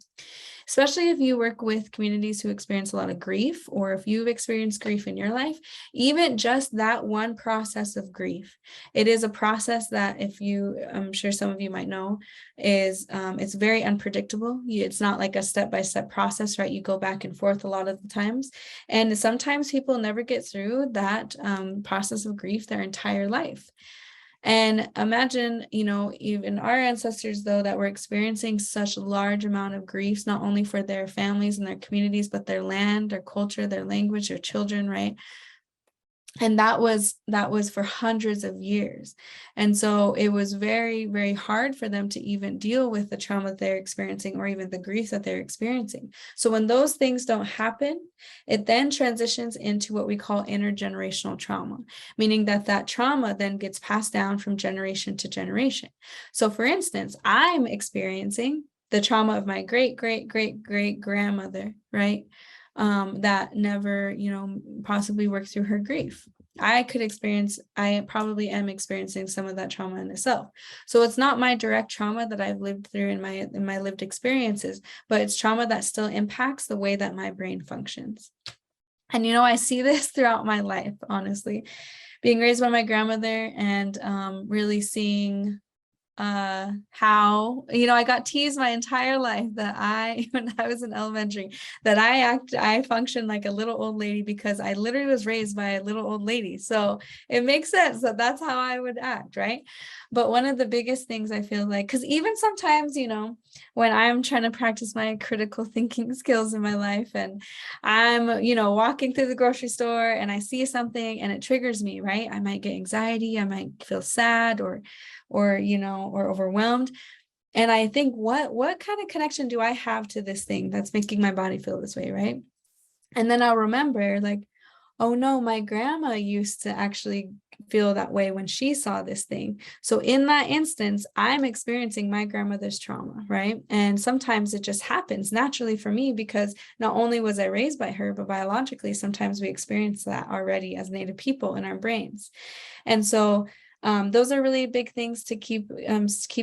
Especially if you work with communities who experience a lot of grief, or if you've experienced grief in your life, even just that one process of grief. It is a process that, I'm sure some of you might know, is it's very unpredictable. It's not like a step-by-step process, right? You go back and forth a lot of the times. And sometimes people never get through that process of grief their entire life. And imagine, even our ancestors, though, that were experiencing such a large amount of griefs, not only for their families and their communities, but their land, their culture, their language, their children, right? And that was for hundreds of years. And so it was very, very hard for them to even deal with the trauma they're experiencing, or even the grief that they're experiencing. So when those things don't happen, it then transitions into what we call intergenerational trauma, meaning that trauma then gets passed down from generation to generation. So for instance, I'm experiencing the trauma of my great, great, great, great grandmother, right? That never, possibly worked through her grief. I probably am experiencing some of that trauma in itself. So it's not my direct trauma that I've lived through in my lived experiences, but it's trauma that still impacts the way that my brain functions. And, I see this throughout my life, honestly, being raised by my grandmother and really seeing how, I got teased my entire life that when I was in elementary, that I functioned like a little old lady because I literally was raised by a little old lady. So it makes sense that that's how I would act, right? But one of the biggest things I feel like, because even sometimes, when I'm trying to practice my critical thinking skills in my life, and I'm, walking through the grocery store and I see something and it triggers me, right? I might get anxiety, I might feel sad or overwhelmed. And I think, what kind of connection do I have to this thing that's making my body feel this way, right? And then I'll remember, like, oh no, my grandma used to actually feel that way when she saw this thing. So in that instance, I'm experiencing my grandmother's trauma, right? And sometimes it just happens naturally for me because not only was I raised by her, but biologically, sometimes we experience that already as Native people in our brains. And so those are really big things to keep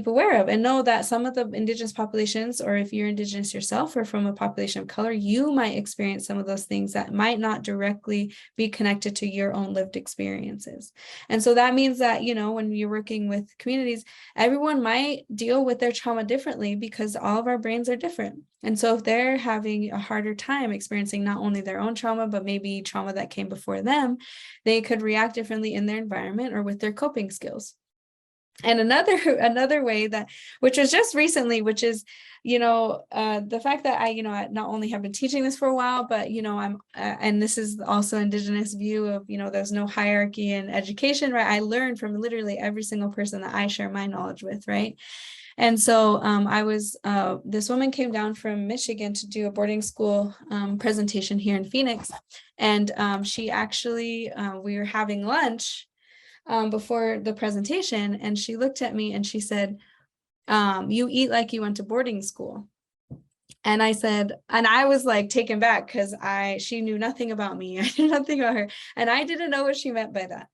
aware of, and know that some of the Indigenous populations, or if you're Indigenous yourself or from a population of color, you might experience some of those things that might not directly be connected to your own lived experiences. And so that means that, you know, when you're working with communities, everyone might deal with their trauma differently because all of our brains are different. And so if they're having a harder time experiencing not only their own trauma, but maybe trauma that came before them, they could react differently in their environment or with their coping skills. And another way that, which was just recently, which is, you know, the fact that I not only have been teaching this for a while, but, you know, I'm, and this is also Indigenous view of, you know, there's no hierarchy in education, right? I learned from literally every single person that I share my knowledge with, right? And so this woman came down from Michigan to do a boarding school presentation here in Phoenix. And she actually, we were having lunch before the presentation, and she looked at me and she said, you eat like you went to boarding school. And I said, and I was like taken back because she knew nothing about me. I knew nothing about her. And I didn't know what she meant by that.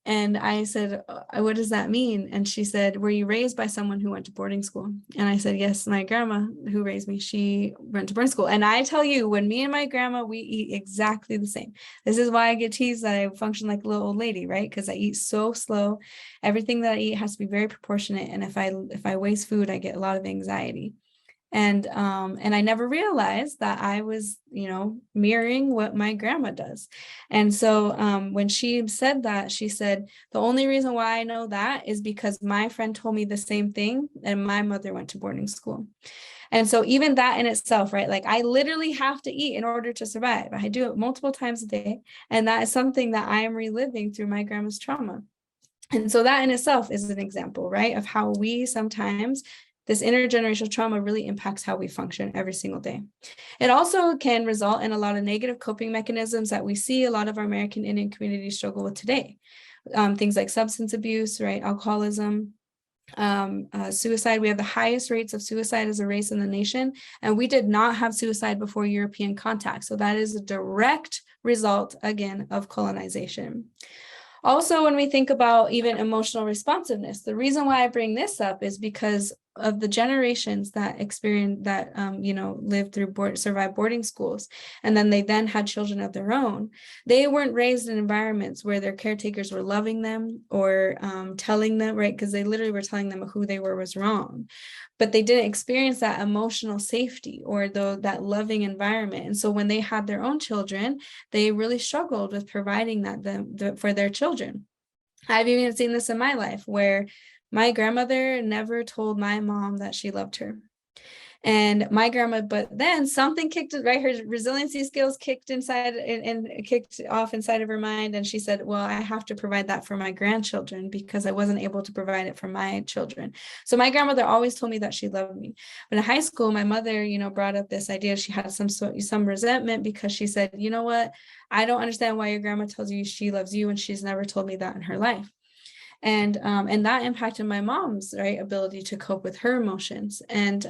And I said, what does that mean? And she said, were you raised by someone who went to boarding school? And I said, yes, my grandma who raised me, she went to boarding school. And I tell you, when me and my grandma, we eat exactly the same. This is why I get teased that I function like a little old lady, right? Because I eat so slow. Everything that I eat has to be very proportionate. And if I waste food, I get a lot of anxiety. And I never realized that I was, you know, mirroring what my grandma does. And so when she said that, she said, the only reason why I know that is because my friend told me the same thing, and my mother went to boarding school. And so even that in itself, right? Like I literally have to eat in order to survive. I do it multiple times a day. And that is something that I am reliving through my grandma's trauma. And so that in itself is an example, right, of how we sometimes, this intergenerational trauma really impacts how we function every single day. It also can result in a lot of negative coping mechanisms that we see a lot of our American Indian communities struggle with today. Things like substance abuse, right, alcoholism, suicide. We have the highest rates of suicide as a race in the nation, and we did not have suicide before European contact. So that is a direct result, again, of colonization. Also, when we think about even emotional responsiveness, the reason why I bring this up is because of the generations that experienced that, lived through survived boarding schools, and then they then had children of their own. They weren't raised in environments where their caretakers were loving them or telling them, right? Because they literally were telling them who they were was wrong. But they didn't experience that emotional safety or that loving environment. And so when they had their own children, they really struggled with providing that for their children. I've even seen this in my life where my grandmother never told my mom that she loved her. And my grandma, but then something kicked, right? Her resiliency skills kicked inside and kicked off inside of her mind. And she said, well, I have to provide that for my grandchildren because I wasn't able to provide it for my children. So my grandmother always told me that she loved me. But in high school, my mother, brought up this idea. She had some resentment because she said, you know what? I don't understand why your grandma tells you she loves you and she's never told me that in her life. And that impacted my mom's ability to cope with her emotions. And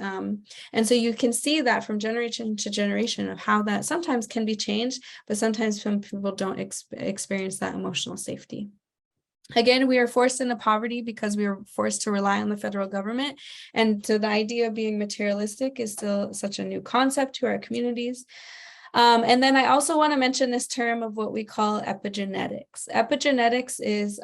so you can see that from generation to generation of how that sometimes can be changed, but sometimes some people don't experience that emotional safety. Again, we are forced into poverty because we are forced to rely on the federal government. And so the idea of being materialistic is still such a new concept to our communities. And then I also want to mention this term of what we call epigenetics. Epigenetics is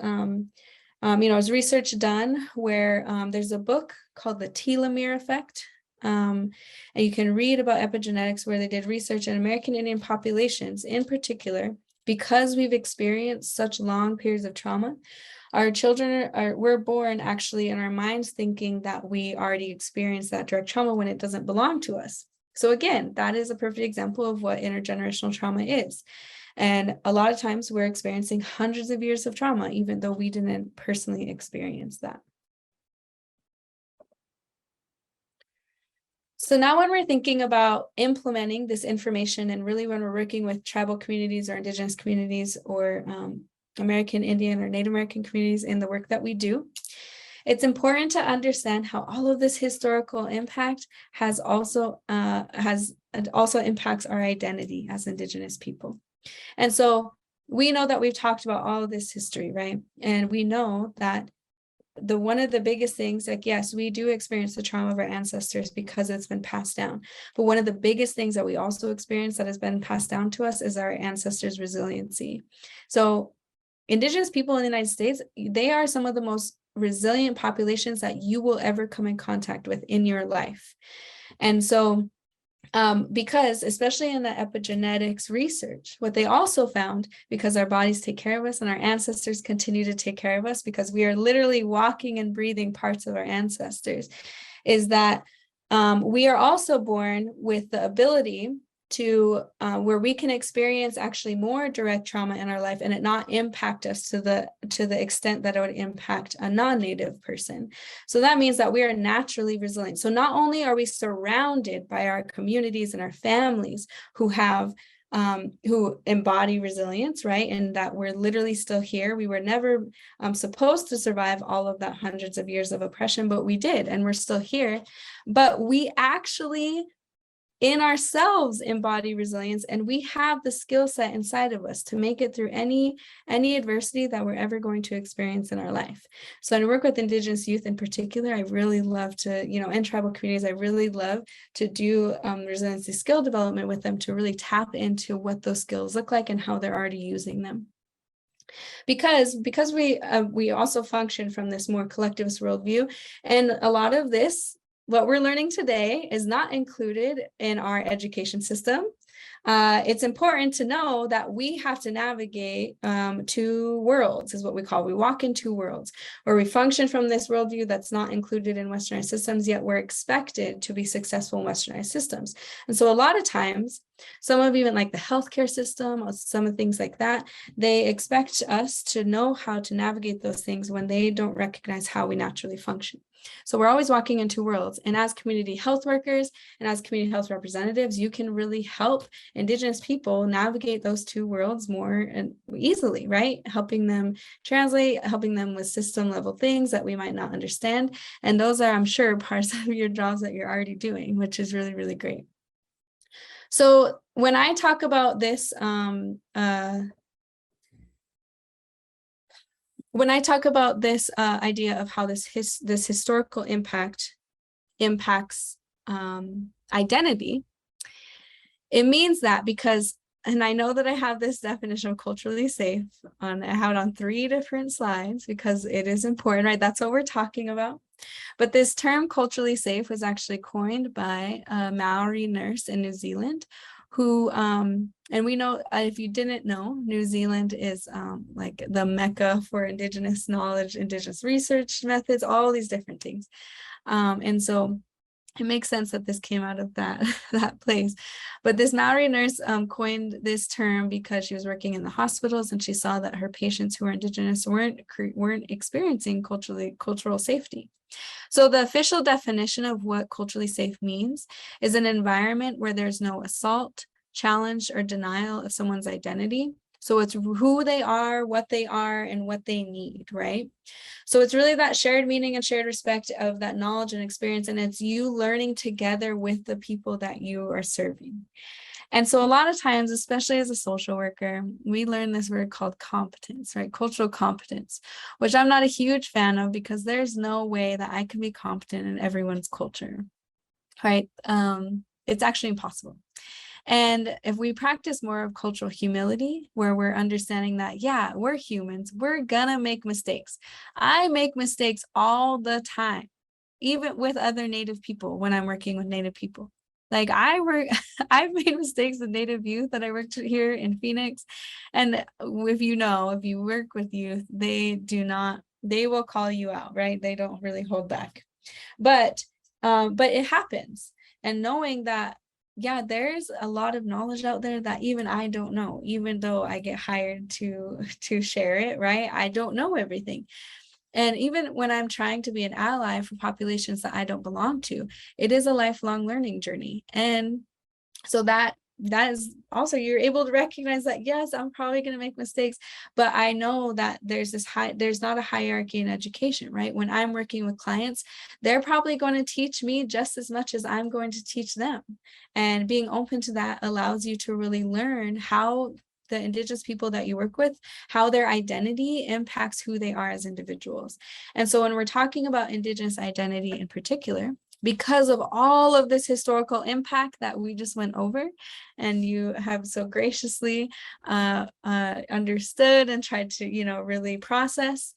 there's research done where there's a book called The Telomere Effect. And you can read about epigenetics where they did research in American Indian populations in particular, because we've experienced such long periods of trauma. Our children we're born actually in our minds thinking that we already experienced that direct trauma when it doesn't belong to us. So again, that is a perfect example of what intergenerational trauma is. And a lot of times we're experiencing hundreds of years of trauma, even though we didn't personally experience that. So now when we're thinking about implementing this information, and really when we're working with tribal communities or indigenous communities or American Indian or Native American communities in the work that we do, it's important to understand how all of this historical impact also impacts our identity as Indigenous people. And so we know that we've talked about all of this history, right? And we know that one of the biggest things, like, yes, we do experience the trauma of our ancestors because it's been passed down. But one of the biggest things that we also experience that has been passed down to us is our ancestors' resiliency. So Indigenous people in the United States, they are some of the most resilient populations that you will ever come in contact with in your life. And so because especially in the epigenetics research, what they also found, because our bodies take care of us and our ancestors continue to take care of us because we are literally walking and breathing parts of our ancestors, is that we are also born with the ability to where we can experience actually more direct trauma in our life and it not impact us to the extent that it would impact a non-native person. So that means that we are naturally resilient. So not only are we surrounded by our communities and our families who have who embody resilience, right? And that we're literally still here. We were never supposed to survive all of that hundreds of years of oppression, but we did, and we're still here. But we actually in ourselves embody resilience, and we have the skill set inside of us to make it through any adversity that we're ever going to experience in our life. So I work with Indigenous youth in particular. I really love to, in tribal communities, I really love to do resiliency skill development with them to really tap into what those skills look like and how they're already using them. Because we also function from this more collectivist worldview, and a lot of this, what we're learning today, is not included in our education system. It's important to know that we have to navigate two worlds, is what we walk in two worlds, where we function from this worldview that's not included in Westernized systems, yet we're expected to be successful in Westernized systems. And so a lot of times, some of even like the healthcare system, or some of things like that, they expect us to know how to navigate those things when they don't recognize how we naturally function. So we're always walking in two worlds. And as community health workers and as community health representatives, you can really help Indigenous people navigate those two worlds more and easily, right? Helping them translate, helping them with system level things that we might not understand. And those are, I'm sure, parts of your jobs that you're already doing, which is really, really great. So when I talk about this, idea of how this historical impact impacts identity, it means that because, and I know that I have this definition of culturally safe I have it on 3 different slides because it is important, right? That's what we're talking about. But this term culturally safe was actually coined by a Maori nurse in New Zealand who, and we know, if you didn't know, New Zealand is like the mecca for Indigenous knowledge, Indigenous research methods, all these different things. And so it makes sense that this came out of that place. But this Maori nurse coined this term because she was working in the hospitals and she saw that her patients who were Indigenous weren't experiencing cultural safety. So the official definition of what culturally safe means is an environment where there's no assault, challenge, or denial of someone's identity. So it's who they are, and what they need, right? So it's really that shared meaning and shared respect of that knowledge and experience, and it's you learning together with the people that you are serving. And so a lot of times, especially as a social worker, we learn this word called competence, right? Cultural competence, which I'm not a huge fan of because there's no way that I can be competent in everyone's culture, right? It's actually impossible. And if we practice more of cultural humility, where we're understanding that, yeah, we're humans, we're gonna make mistakes. I make mistakes all the time, even with other Native people when I'm working with Native people. Like I've made mistakes with Native youth that I worked here in Phoenix. And if you work with youth, they will call you out, right? They don't really hold back. But it happens. And knowing that, yeah, there's a lot of knowledge out there that even I don't know, even though I get hired to share it, right? I don't know everything. And even when I'm trying to be an ally for populations that I don't belong to, it is a lifelong learning journey. And so that is also, you're able to recognize that, yes, I'm probably going to make mistakes, but I know that there's not a hierarchy in education, right? When I'm working with clients, they're probably going to teach me just as much as I'm going to teach them. And being open to that allows you to really learn how the Indigenous people that you work with, how their identity impacts who they are as individuals. And so when we're talking about Indigenous identity in particular, because of all of this historical impact that we just went over, and you have so graciously understood and tried to, really process,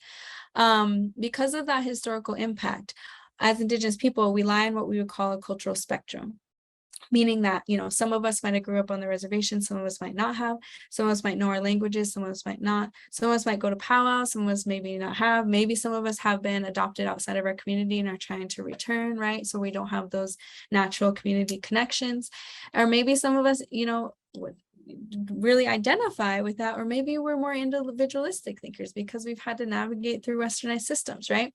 because of that historical impact, as Indigenous people, we lie in what we would call a cultural spectrum. Meaning that, some of us might have grew up on the reservation, some of us might not have, some of us might know our languages, some of us might not, some of us might go to powwow, some of us maybe not have, maybe some of us have been adopted outside of our community and are trying to return, right? So we don't have those natural community connections. Or maybe some of us, would really identify with that, or maybe we're more individualistic thinkers because we've had to navigate through westernized systems, right?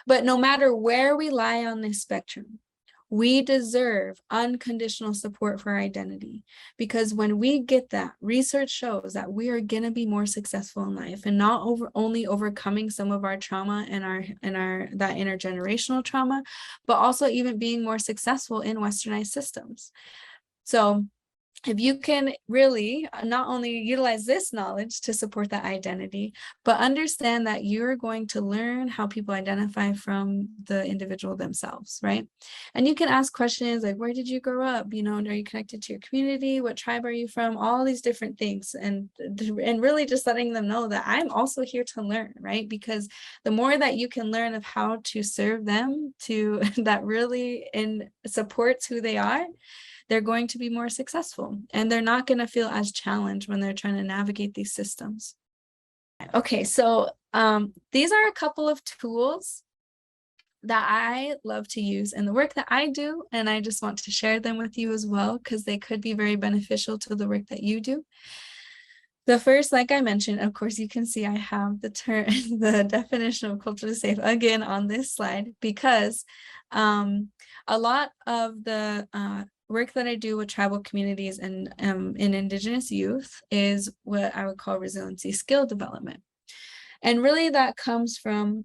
But no matter where we lie on this spectrum, we deserve unconditional support for our identity, because when we get that, research shows that we are going to be more successful in life, and not only overcoming some of our trauma and that intergenerational trauma, but also even being more successful in westernized systems. So if you can really not only utilize this knowledge to support that identity, but understand that you're going to learn how people identify from the individual themselves, right? And you can ask questions like, where did you grow up? Are you connected to your community? What tribe are you from? All these different things. And really just letting them know that I'm also here to learn, right? Because the more that you can learn of how to serve them that really supports who they are, they're going to be more successful, and they're not going to feel as challenged when they're trying to navigate these systems. Okay, so these are a couple of tools that I love to use in the work that I do, and I just want to share them with you as well, because they could be very beneficial to the work that you do. The first, like I mentioned, of course, you can see I have the definition of culturally safe again on this slide, because a lot of the work that I do with tribal communities and in Indigenous youth is what I would call resiliency skill development. And really that comes from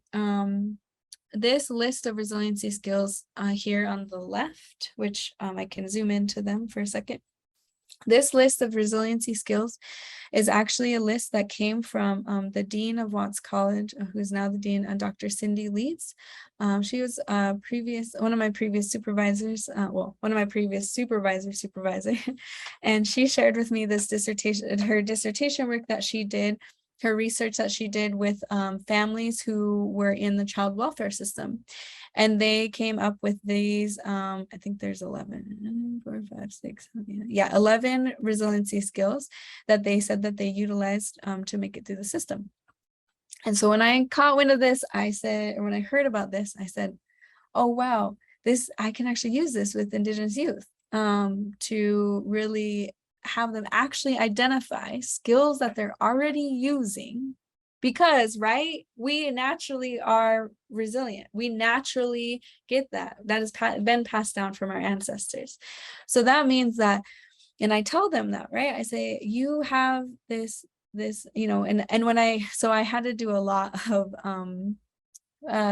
this list of resiliency skills here on the left, which I can zoom into them for a second. This list of resiliency skills is actually a list that came from the Dean of Watts College, who's now the Dean, Dr. Cindy Leeds. She was one of my previous supervisors, supervisor, and she shared with me this her dissertation work that she did, her research that she did with families who were in the child welfare system. And they came up with these, I think there's 11, 4, 5, 6, 11 resiliency skills that they said that they utilized to make it through the system. And so when I caught wind of this, when I heard about this, I said, oh, wow, I can actually use this with Indigenous youth to really have them actually identify skills that they're already using. Because, right, we naturally are resilient. We naturally get that. That has been passed down from our ancestors. So that means that, and I tell them that, right? I say, you have this, and when I had to do a lot of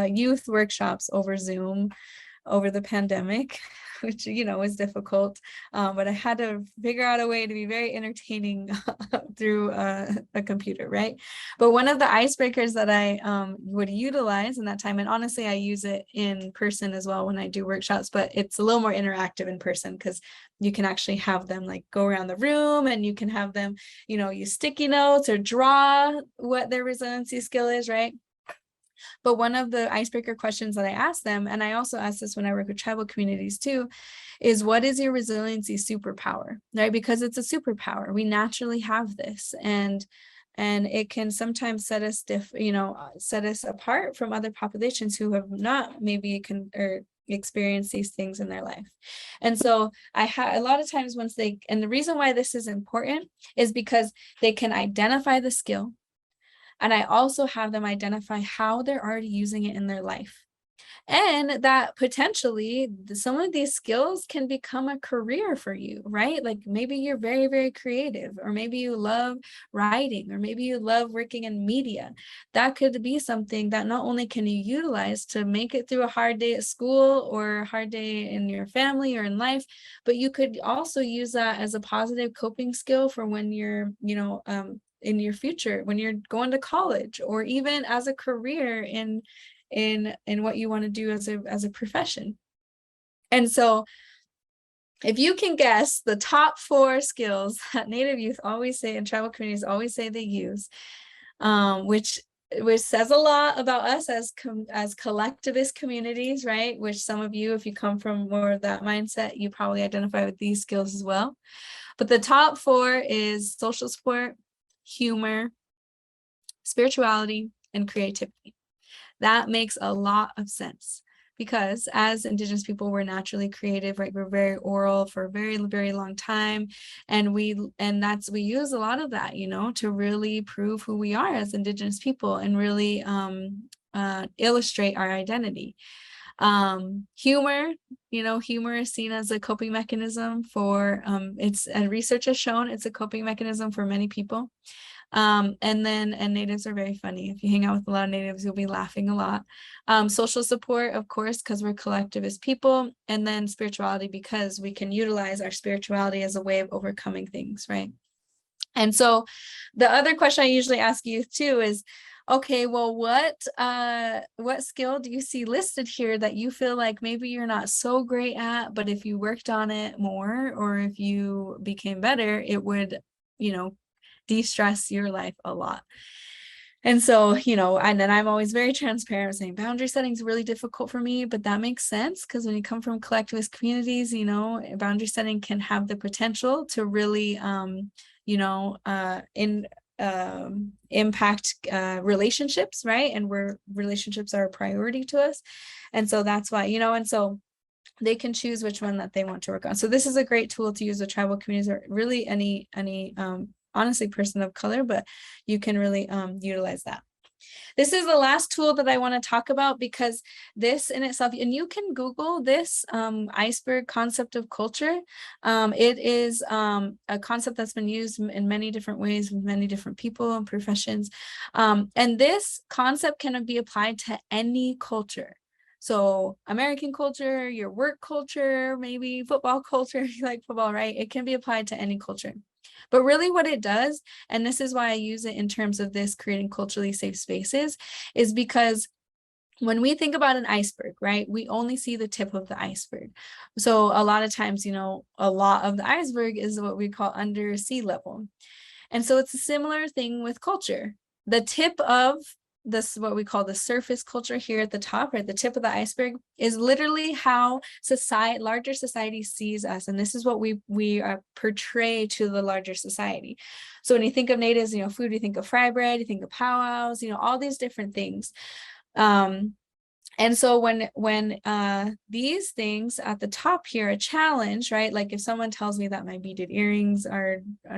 youth workshops over Zoom over the pandemic, which, was difficult, but I had to figure out a way to be very entertaining through a computer, right? But one of the icebreakers that I would utilize in that time, and honestly, I use it in person as well when I do workshops, but it's a little more interactive in person because you can actually have them like go around the room, and you can have them, use sticky notes or draw what their resiliency skill is, right? But one of the icebreaker questions that I ask them, and I also ask this when I work with tribal communities too, is what is your resiliency superpower, right? Because it's a superpower. We naturally have this, and it can sometimes set us apart from other populations who have not maybe experience these things in their life. And so a lot of times and the reason why this is important is because they can identify the skill. And I also have them identify how they're already using it in their life. And that potentially some of these skills can become a career for you, right? Like maybe you're very, very creative, or maybe you love writing, or maybe you love working in media. That could be something that not only can you utilize to make it through a hard day at school or a hard day in your family or in life, but you could also use that as a positive coping skill for when you're, in your future, when you're going to college, or even as a career in what you want to do as a profession. And so if you can guess the top 4 skills that Native youth always say and tribal communities always say they use, which says a lot about us as collectivist communities, right? Which some of you, if you come from more of that mindset, you probably identify with these skills as well. But the top 4 is social support, humor, spirituality, and creativity. That makes a lot of sense, because as Indigenous people, we're naturally creative, right? We're very oral for a very, very long time. And we use a lot of that, to really prove who we are as Indigenous people and really illustrate our identity. Humor, humor is seen as a coping mechanism for, research has shown it's a coping mechanism for many people. And natives are very funny. If you hang out with a lot of natives, you'll be laughing a lot. Social support, of course, because we're collectivist people, and then spirituality, because we can utilize our spirituality as a way of overcoming things, right? And so the other question I usually ask youth too is, okay, well, what skill do you see listed here that you feel like maybe you're not so great at, but if you worked on it more, or if you became better, it would, de-stress your life a lot? And so, and then I'm always very transparent saying boundary setting is really difficult for me, but that makes sense, because when you come from collectivist communities, boundary setting can have the potential to really, impact relationships, right? And where relationships are a priority to us. And so that's why, and so they can choose which one that they want to work on. So this is a great tool to use with tribal communities, or really any honestly person of color, but you can really utilize that. This is the last tool that I want to talk about, because this in itself, and you can Google this iceberg concept of culture. It is a concept that's been used in many different ways with many different people and professions. And this concept can be applied to any culture. So American culture, your work culture, maybe football culture, if you like football, right? It can be applied to any culture. But really what it does, and this is why I use it in terms of this creating culturally safe spaces, is because when we think about an iceberg, right, we only see the tip of the iceberg. So a lot of times, a lot of the iceberg is what we call under sea level. And so it's a similar thing with culture. The tip of this, what we call the surface culture here at the top, right, the tip of the iceberg, is literally how larger society sees us. And this is what we portray to the larger society. So when you think of natives, food, you think of fry bread, you think of powwows, all these different things. And so when these things at the top here are challenged, right? Like if someone tells me that my beaded earrings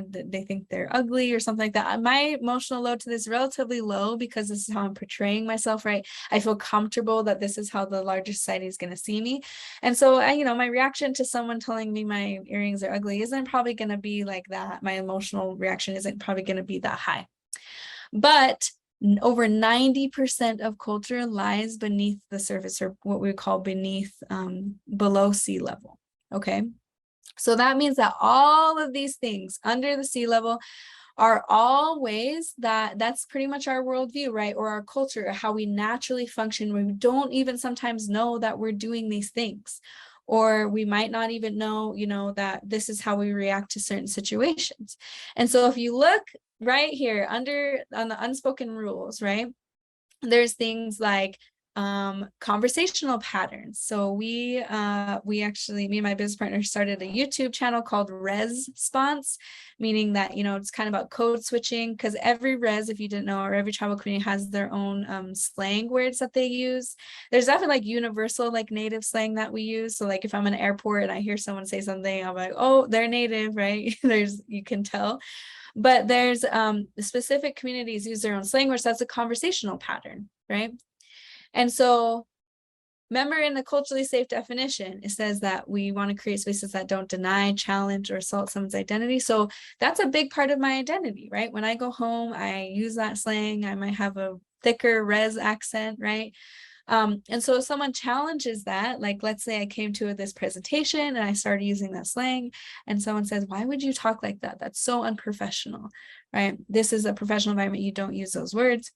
they think they're ugly or something like that, my emotional load to this is relatively low, because this is how I'm portraying myself, right? I feel comfortable that this is how the larger society is going to see me. And so my reaction to someone telling me my earrings are ugly isn't probably going to be like that. My emotional reaction isn't probably going to be that high. But over 90% of culture lies beneath the surface, or what we call below sea level. Okay. So that means that all of these things under the sea level are all ways that's pretty much our worldview, right? Or our culture, or how we naturally function. We don't even sometimes know that we're doing these things, or we might not even know, that this is how we react to certain situations. And so if you look right here on the unspoken rules, right, there's things like conversational patterns. So we actually, me and my business partner, started a YouTube channel called Response, meaning that, it's kind of about code switching, because every res, if you didn't know, or every tribal community has their own slang words that they use. There's definitely like universal, like native slang that we use. So like if I'm in an airport and I hear someone say something, I'm like, oh, they're native, right? You can tell. But there's specific communities use their own slang words. That's a conversational pattern, right? And so Remember, in the culturally safe definition, it says that we want to create spaces that don't deny, challenge, or assault someone's identity. So that's a big part of my identity, right? When I go home, I use that slang. I might have a thicker res accent, right? And so if someone challenges that, like, let's say I came to this presentation and I started using that slang, and someone says, why would you talk like that? That's so unprofessional, right? This is a professional environment. You don't use those words.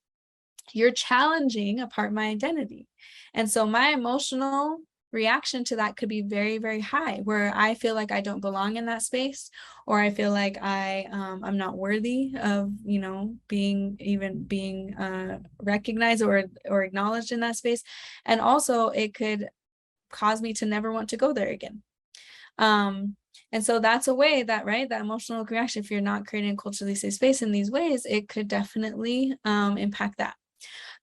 You're challenging a part of my identity. And so my emotional reaction to that could be very, very high, where I feel like I don't belong in that space, or I feel like I'm not worthy of, you know, being recognized or acknowledged in that space. And also it could cause me to never want to go there again. And so that's a way that, right, that emotional reaction, if you're not creating a culturally safe space in these ways, it could definitely impact that.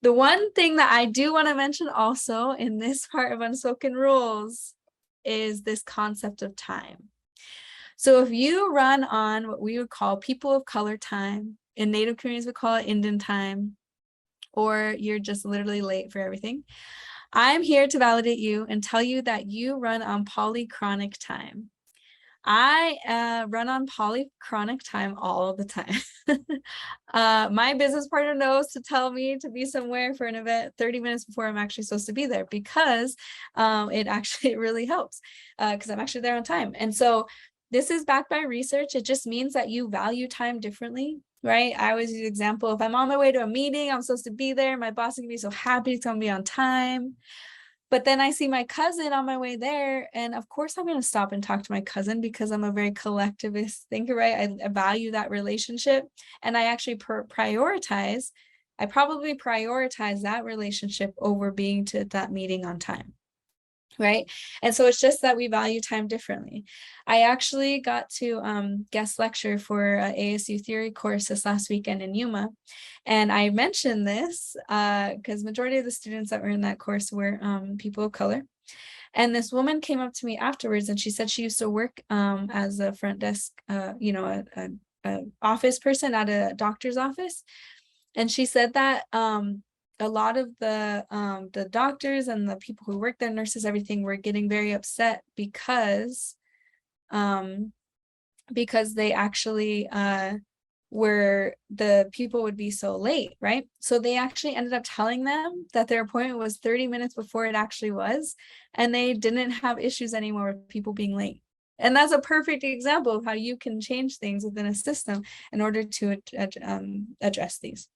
The one thing that I do want to mention also in this part of unspoken rules is this concept of time. So if you run on what we would call people of color time, in Native communities we call it Indian time, or you're just literally late for everything, I'm here to validate you and tell you that you run on polychronic time. I run on polychronic time all the time. My business partner knows to tell me to be somewhere for an event 30 minutes before I'm actually supposed to be there, because it really helps, because I'm actually there on time. And so this is backed by research. It just means that you value time differently, right? I always use the example, if I'm on my way to a meeting, I'm supposed to be there. My boss is gonna be so happy to be on time. But then I see my cousin on my way there, and of course I'm going to stop and talk to my cousin, because I'm a very collectivist thinker, right? I value that relationship, and I actually prioritize that relationship over being to that meeting on time, right? And so it's just that we value time differently. I actually got to guest lecture for an ASU theory course this last weekend in Yuma. And I mentioned this because majority of the students that were in that course were people of color. And this woman came up to me afterwards, and she said she used to work as a front desk, a office person at a doctor's office. And she said that a lot of the doctors and the people who work there, nurses, everything, were getting very upset because they actually where the people would be so late, right? So they actually ended up telling them that their appointment was 30 minutes before it actually was, and they didn't have issues anymore with people being late. And that's a perfect example of how you can change things within a system in order to address these.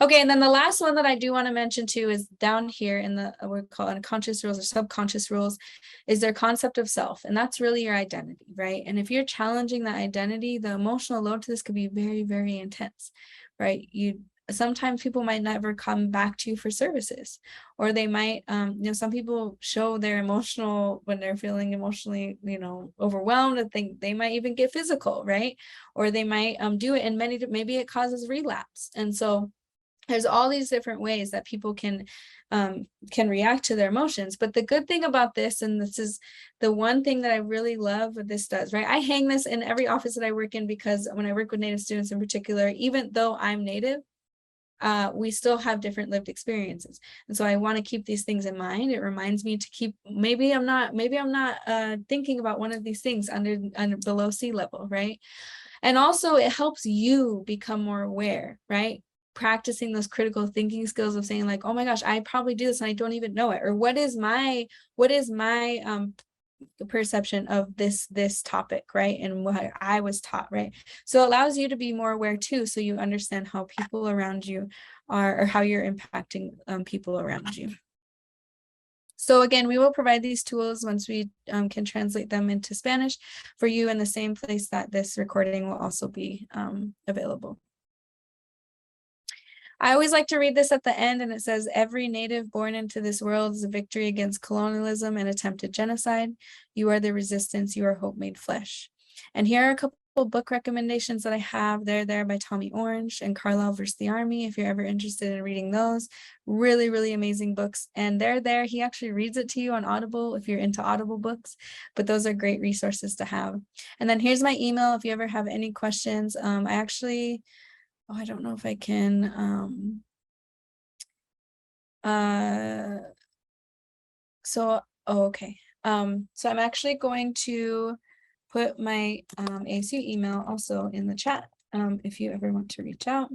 Okay, and then the last one that I do want to mention too is down here in the we call unconscious rules or subconscious rules, is their concept of self, and that's really your identity, right? And if you're challenging that identity, the emotional load to this could be very, very intense, right? Sometimes people might never come back to you for services, or they might, some people show their emotional when they're feeling emotionally, overwhelmed. I think they might even get physical, right? Or they might do it in maybe it causes relapse. And so there's all these different ways that people can react to their emotions. But the good thing about this, and this is the one thing that I really love what this does, right? I hang this in every office that I work in, because when I work with Native students in particular, even though I'm Native, we still have different lived experiences. And so I want to keep these things in mind. It reminds me to keep, maybe I'm not thinking about one of these things under below sea level, right? And also it helps you become more aware, right? Practicing those critical thinking skills of saying like, oh my gosh, I probably do this and I don't even know it. Or what is my perception of this topic, right? And what I was taught, right? So it allows you to be more aware too, so you understand how people around you are, or how you're impacting people around you. So again, we will provide these tools once we can translate them into Spanish for you in the same place that this recording will also be available. I always like to read this at the end, and it says, every Native born into this world is a victory against colonialism and attempted genocide. You are the resistance, you are hope made flesh. And here are a couple book recommendations that I have. They're there by Tommy Orange and Carlisle versus the Army, if you're ever interested in reading those. Really, really amazing books. And they're there. He actually reads it to you on Audible if you're into Audible books, but those are great resources to have. And then here's my email if you ever have any questions. I don't know if I can So, okay. So I'm actually going to put my ASU email also in the chat if you ever want to reach out.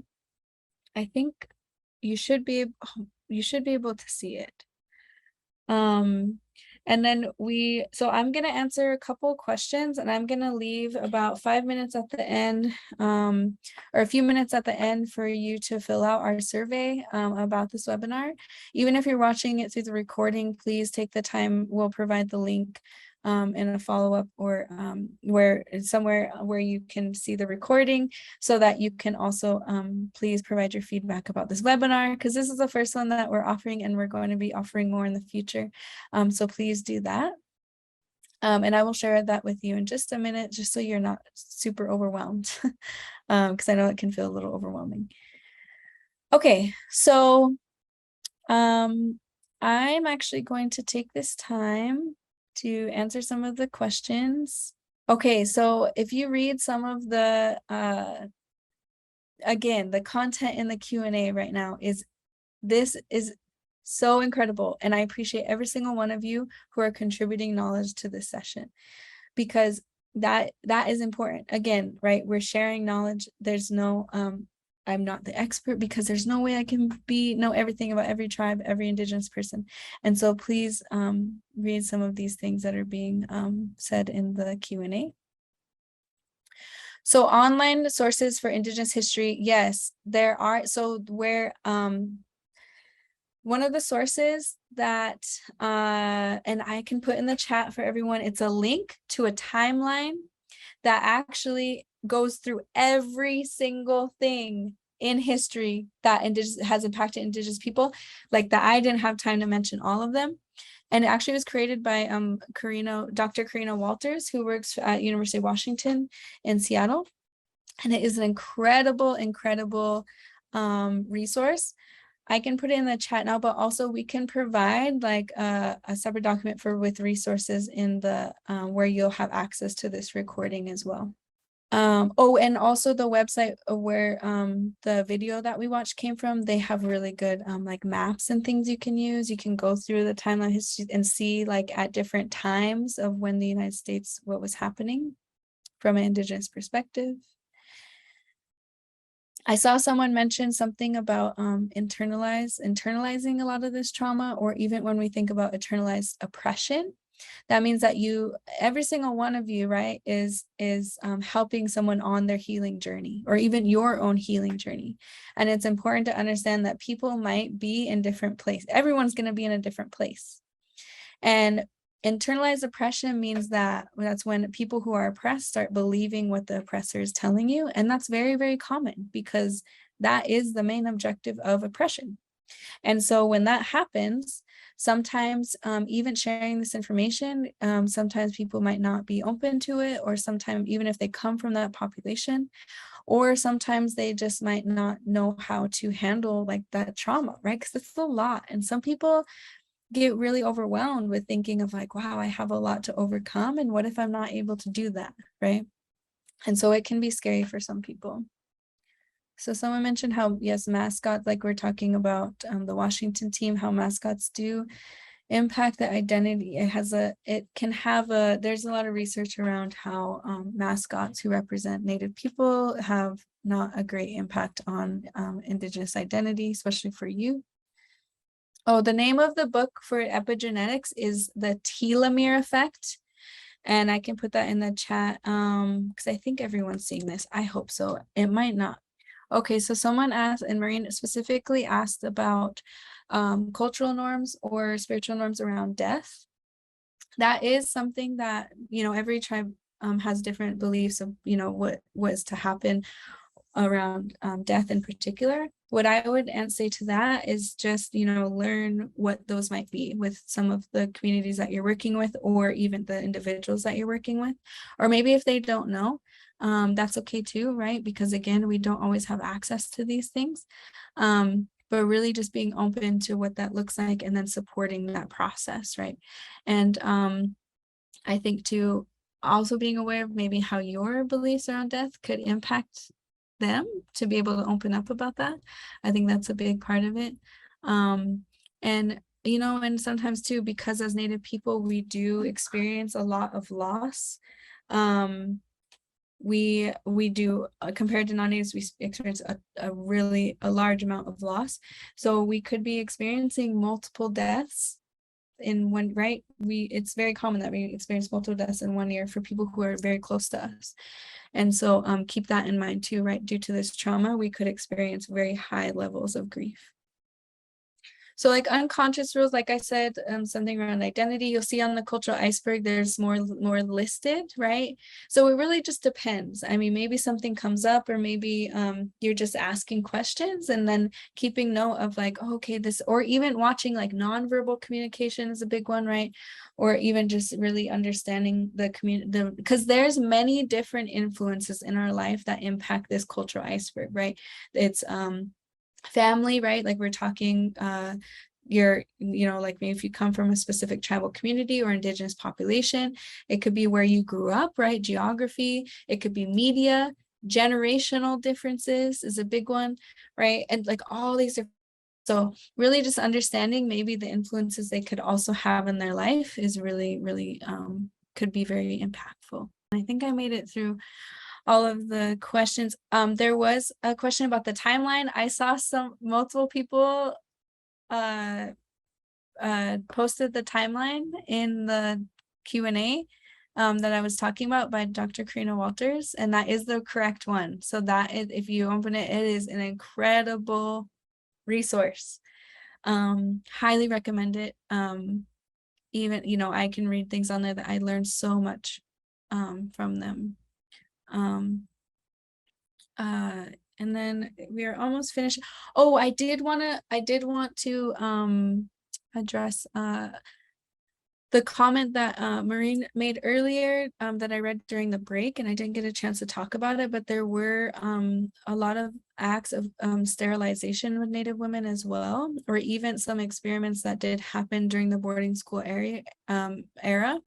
I think you should be able to see it. And then so I'm going to answer a couple questions, and I'm going to leave about 5 minutes at the end, or a few minutes at the end for you to fill out our survey about this webinar. Even if you're watching it through the recording, please take the time. We'll provide the link in a follow-up, or somewhere where you can see the recording, so that you can also please provide your feedback about this webinar, because this is the first one that we're offering, and we're going to be offering more in the future. So please do that. And I will share that with you in just a minute, just so you're not super overwhelmed, because I know it can feel a little overwhelming. Okay, so I'm actually going to take this time to answer some of the questions. Okay, so if you read some of the, again, the content in the Q&A right now this is so incredible. And I appreciate every single one of you who are contributing knowledge to this session, because that is important. Again, right, we're sharing knowledge. There's no, I'm not the expert, because there's no way I can know everything about every tribe, every Indigenous person. And so please read some of these things that are being said in the Q&A. So online sources for Indigenous history, yes, there are. So where one of the sources that, and I can put in the chat for everyone, it's a link to a timeline that actually goes through every single thing in history that has impacted Indigenous people, like that. I didn't have time to mention all of them. And it actually was created by Dr. Karina Walters, who works at University of Washington in Seattle. And it is an incredible, incredible resource. I can put it in the chat now, but also we can provide like a separate document with resources in the where you'll have access to this recording as well. Oh, and also the website where the video that we watched came from, they have really good like maps and things you can use. You can go through the timeline history and see like at different times of when the United States, what was happening from an Indigenous perspective. I saw someone mention something about internalizing a lot of this trauma, or even when we think about internalized oppression. That means that every single one of you, right, is helping someone on their healing journey, or even your own healing journey. And it's important to understand that people might be in different places. Everyone's going to be in a different place. And internalized oppression means that's when people who are oppressed start believing what the oppressor is telling you. And that's very, very common, because that is the main objective of oppression. And so when that happens, sometimes even sharing this information, sometimes people might not be open to it, or sometimes even if they come from that population, or sometimes they just might not know how to handle like that trauma, right? Because it's a lot. And some people get really overwhelmed with thinking of like, wow, I have a lot to overcome, and what if I'm not able to do that, right? And so it can be scary for some people. So someone mentioned how, yes, mascots, like we're talking about the Washington team, how mascots do impact the identity. There's a lot of research around how mascots who represent Native people have not a great impact on Indigenous identity, especially for youth. Oh, the name of the book for epigenetics is The Telomere Effect. And I can put that in the chat because I think everyone's seeing this. I hope so. It might not. Okay, so someone asked, and Maureen specifically asked about cultural norms or spiritual norms around death. That is something that, every tribe has different beliefs of, what is to happen around death in particular. What I would say to that is just, learn what those might be with some of the communities that you're working with, or even the individuals that you're working with. Or maybe if they don't know, that's okay too, right? Because again, we don't always have access to these things. But really just being open to what that looks like, and then supporting that process, right? And I think too, also being aware of maybe how your beliefs around death could impact them, to be able to open up about that. I think that's a big part of it. And you know, and sometimes too, because as Native people, we do experience a lot of loss. We do, compared to non-natives, we experience a large amount of loss. So we could be experiencing multiple deaths in one, right? It's very common that we experience multiple deaths in 1 year for people who are very close to us. And so keep that in mind too, right? Due to this trauma, we could experience very high levels of grief. So like unconscious rules, like I said, something around identity, you'll see on the cultural iceberg, there's more listed, right? So it really just depends. I mean, maybe something comes up, or maybe you're just asking questions and then keeping note of like, oh, okay, this, or even watching like nonverbal communication is a big one, right? Or even just really understanding the community, because there's many different influences in our life that impact this cultural iceberg, right? It's family, right? Like we're talking, you know, like maybe if you come from a specific tribal community or indigenous population, it could be where you grew up, right? Geography, it could be media, generational differences is a big one, right? And like all these are, so really just understanding maybe the influences they could also have in their life is really, really could be very impactful. I think I made it through all of the questions. There was a question about the timeline. I saw multiple people posted the timeline in the Q&A that I was talking about by Dr. Karina Walters, and that is the correct one. So that is, if you open it, it is an incredible resource. Highly recommend it. Even, you know, I can read things on there that I learned so much from them. And then we are almost finished. Oh, I did want to address the comment that Maureen made earlier that I read during the break, and I didn't get a chance to talk about it, but there were a lot of acts of sterilization with Native women as well, or even some experiments that did happen during the boarding school era.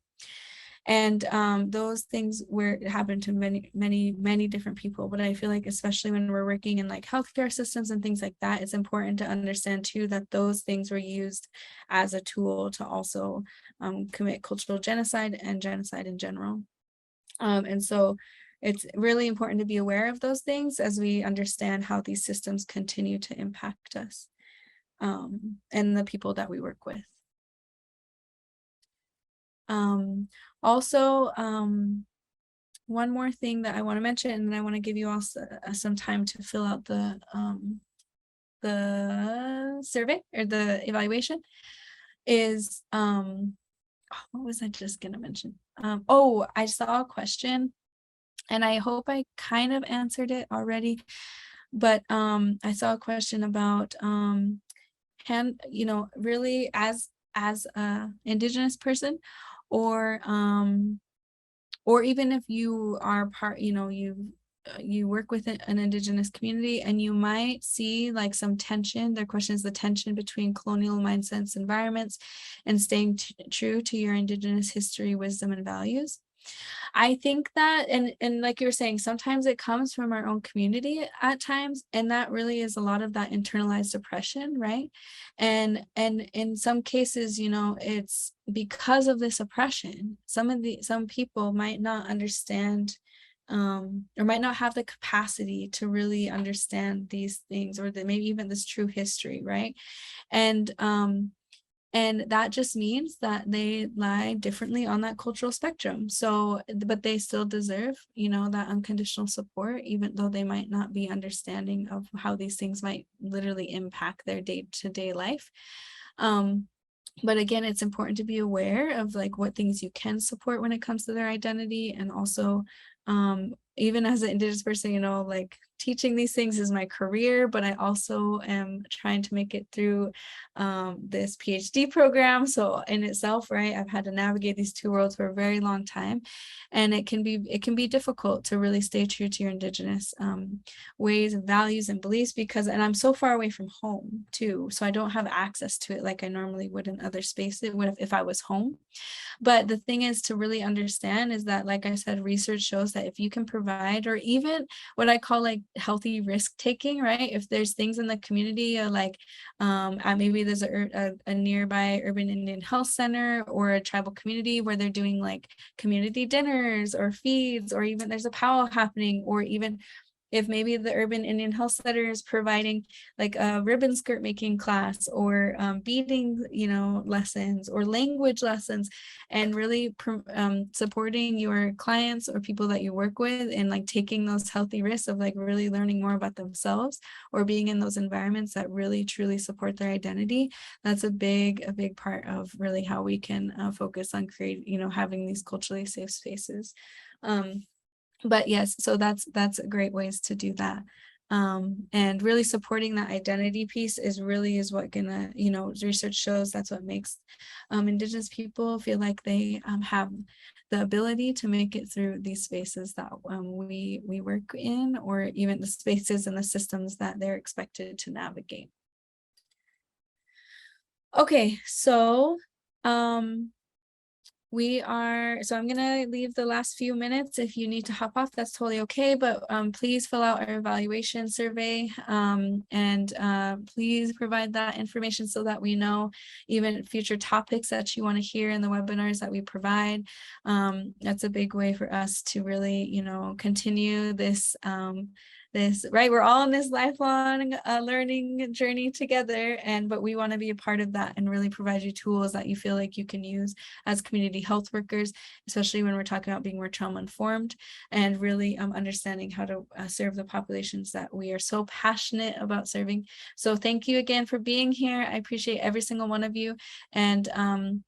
And those things happened to many different people. But I feel like, especially when we're working in like healthcare systems and things like that, it's important to understand too that those things were used as a tool to also commit cultural genocide and genocide in general. And so it's really important to be aware of those things as we understand how these systems continue to impact us and the people that we work with. Also, one more thing that I want to mention, and I want to give you all some time to fill out the survey or the evaluation, is what was I just gonna mention? Oh, I saw a question, and I hope I kind of answered it already, but I saw a question about you know, really as a Indigenous person, or even if you are part, you know, you work with an Indigenous community, and you might see like some tension. Their question is the tension between colonial mindsets, environments, and staying true to your Indigenous history, wisdom, and values. I think that, and like you were saying, sometimes it comes from our own community at times, and that really is a lot of that internalized oppression, right? And in some cases, you know, it's because of this oppression. Some people might not understand or might not have the capacity to really understand these things, or maybe even this true history, right? And that just means that they lie differently on that cultural spectrum. So, but they still deserve, you know, that unconditional support, even though they might not be understanding of how these things might literally impact their day-to-day life. But again, it's important to be aware of like what things you can support when it comes to their identity. And also, even as an Indigenous person, you know, like teaching these things is my career, but I also am trying to make it through this PhD program. So in itself, right, I've had to navigate these two worlds for a very long time, and it can be difficult to really stay true to your Indigenous ways and values and beliefs, because, and I'm so far away from home too, so I don't have access to it like I normally would in other spaces if I was home. But the thing is to really understand is that, like I said, research shows that if you can provide, or even what I call like healthy risk taking, right? If there's things in the community, like maybe there's a nearby urban Indian health center or a tribal community where they're doing like community dinners or feeds, or even there's a powwow happening, or even if maybe the urban Indian health center is providing like a ribbon skirt making class, or beading, lessons, or language lessons, and really supporting your clients or people that you work with, and like taking those healthy risks of like really learning more about themselves, or being in those environments that really truly support their identity. That's a big part of really how we can focus on creating, having these culturally safe spaces. But yes, so that's great ways to do that. And really supporting that identity piece is what gonna, research shows that's what makes Indigenous people feel like they have the ability to make it through these spaces that we work in, or even the spaces and the systems that they're expected to navigate. Okay, so I'm gonna leave the last few minutes. If you need to hop off, that's totally okay, but please fill out our evaluation survey, and please provide that information so that we know even future topics that you want to hear in the webinars that we provide. That's a big way for us to really, continue this right, we're all on this lifelong learning journey together, but we want to be a part of that and really provide you tools that you feel like you can use as community health workers, especially when we're talking about being more trauma informed, and really understanding how to serve the populations that we are so passionate about serving. So thank you again for being here. I appreciate every single one of you. And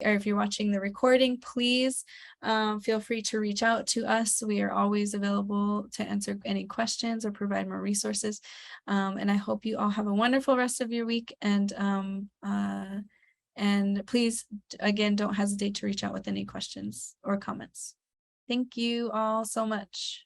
or if you're watching the recording, please feel free to reach out to us. We are always available to answer any questions or provide more resources. And I hope you all have a wonderful rest of your week. And please, again, don't hesitate to reach out with any questions or comments. Thank you all so much.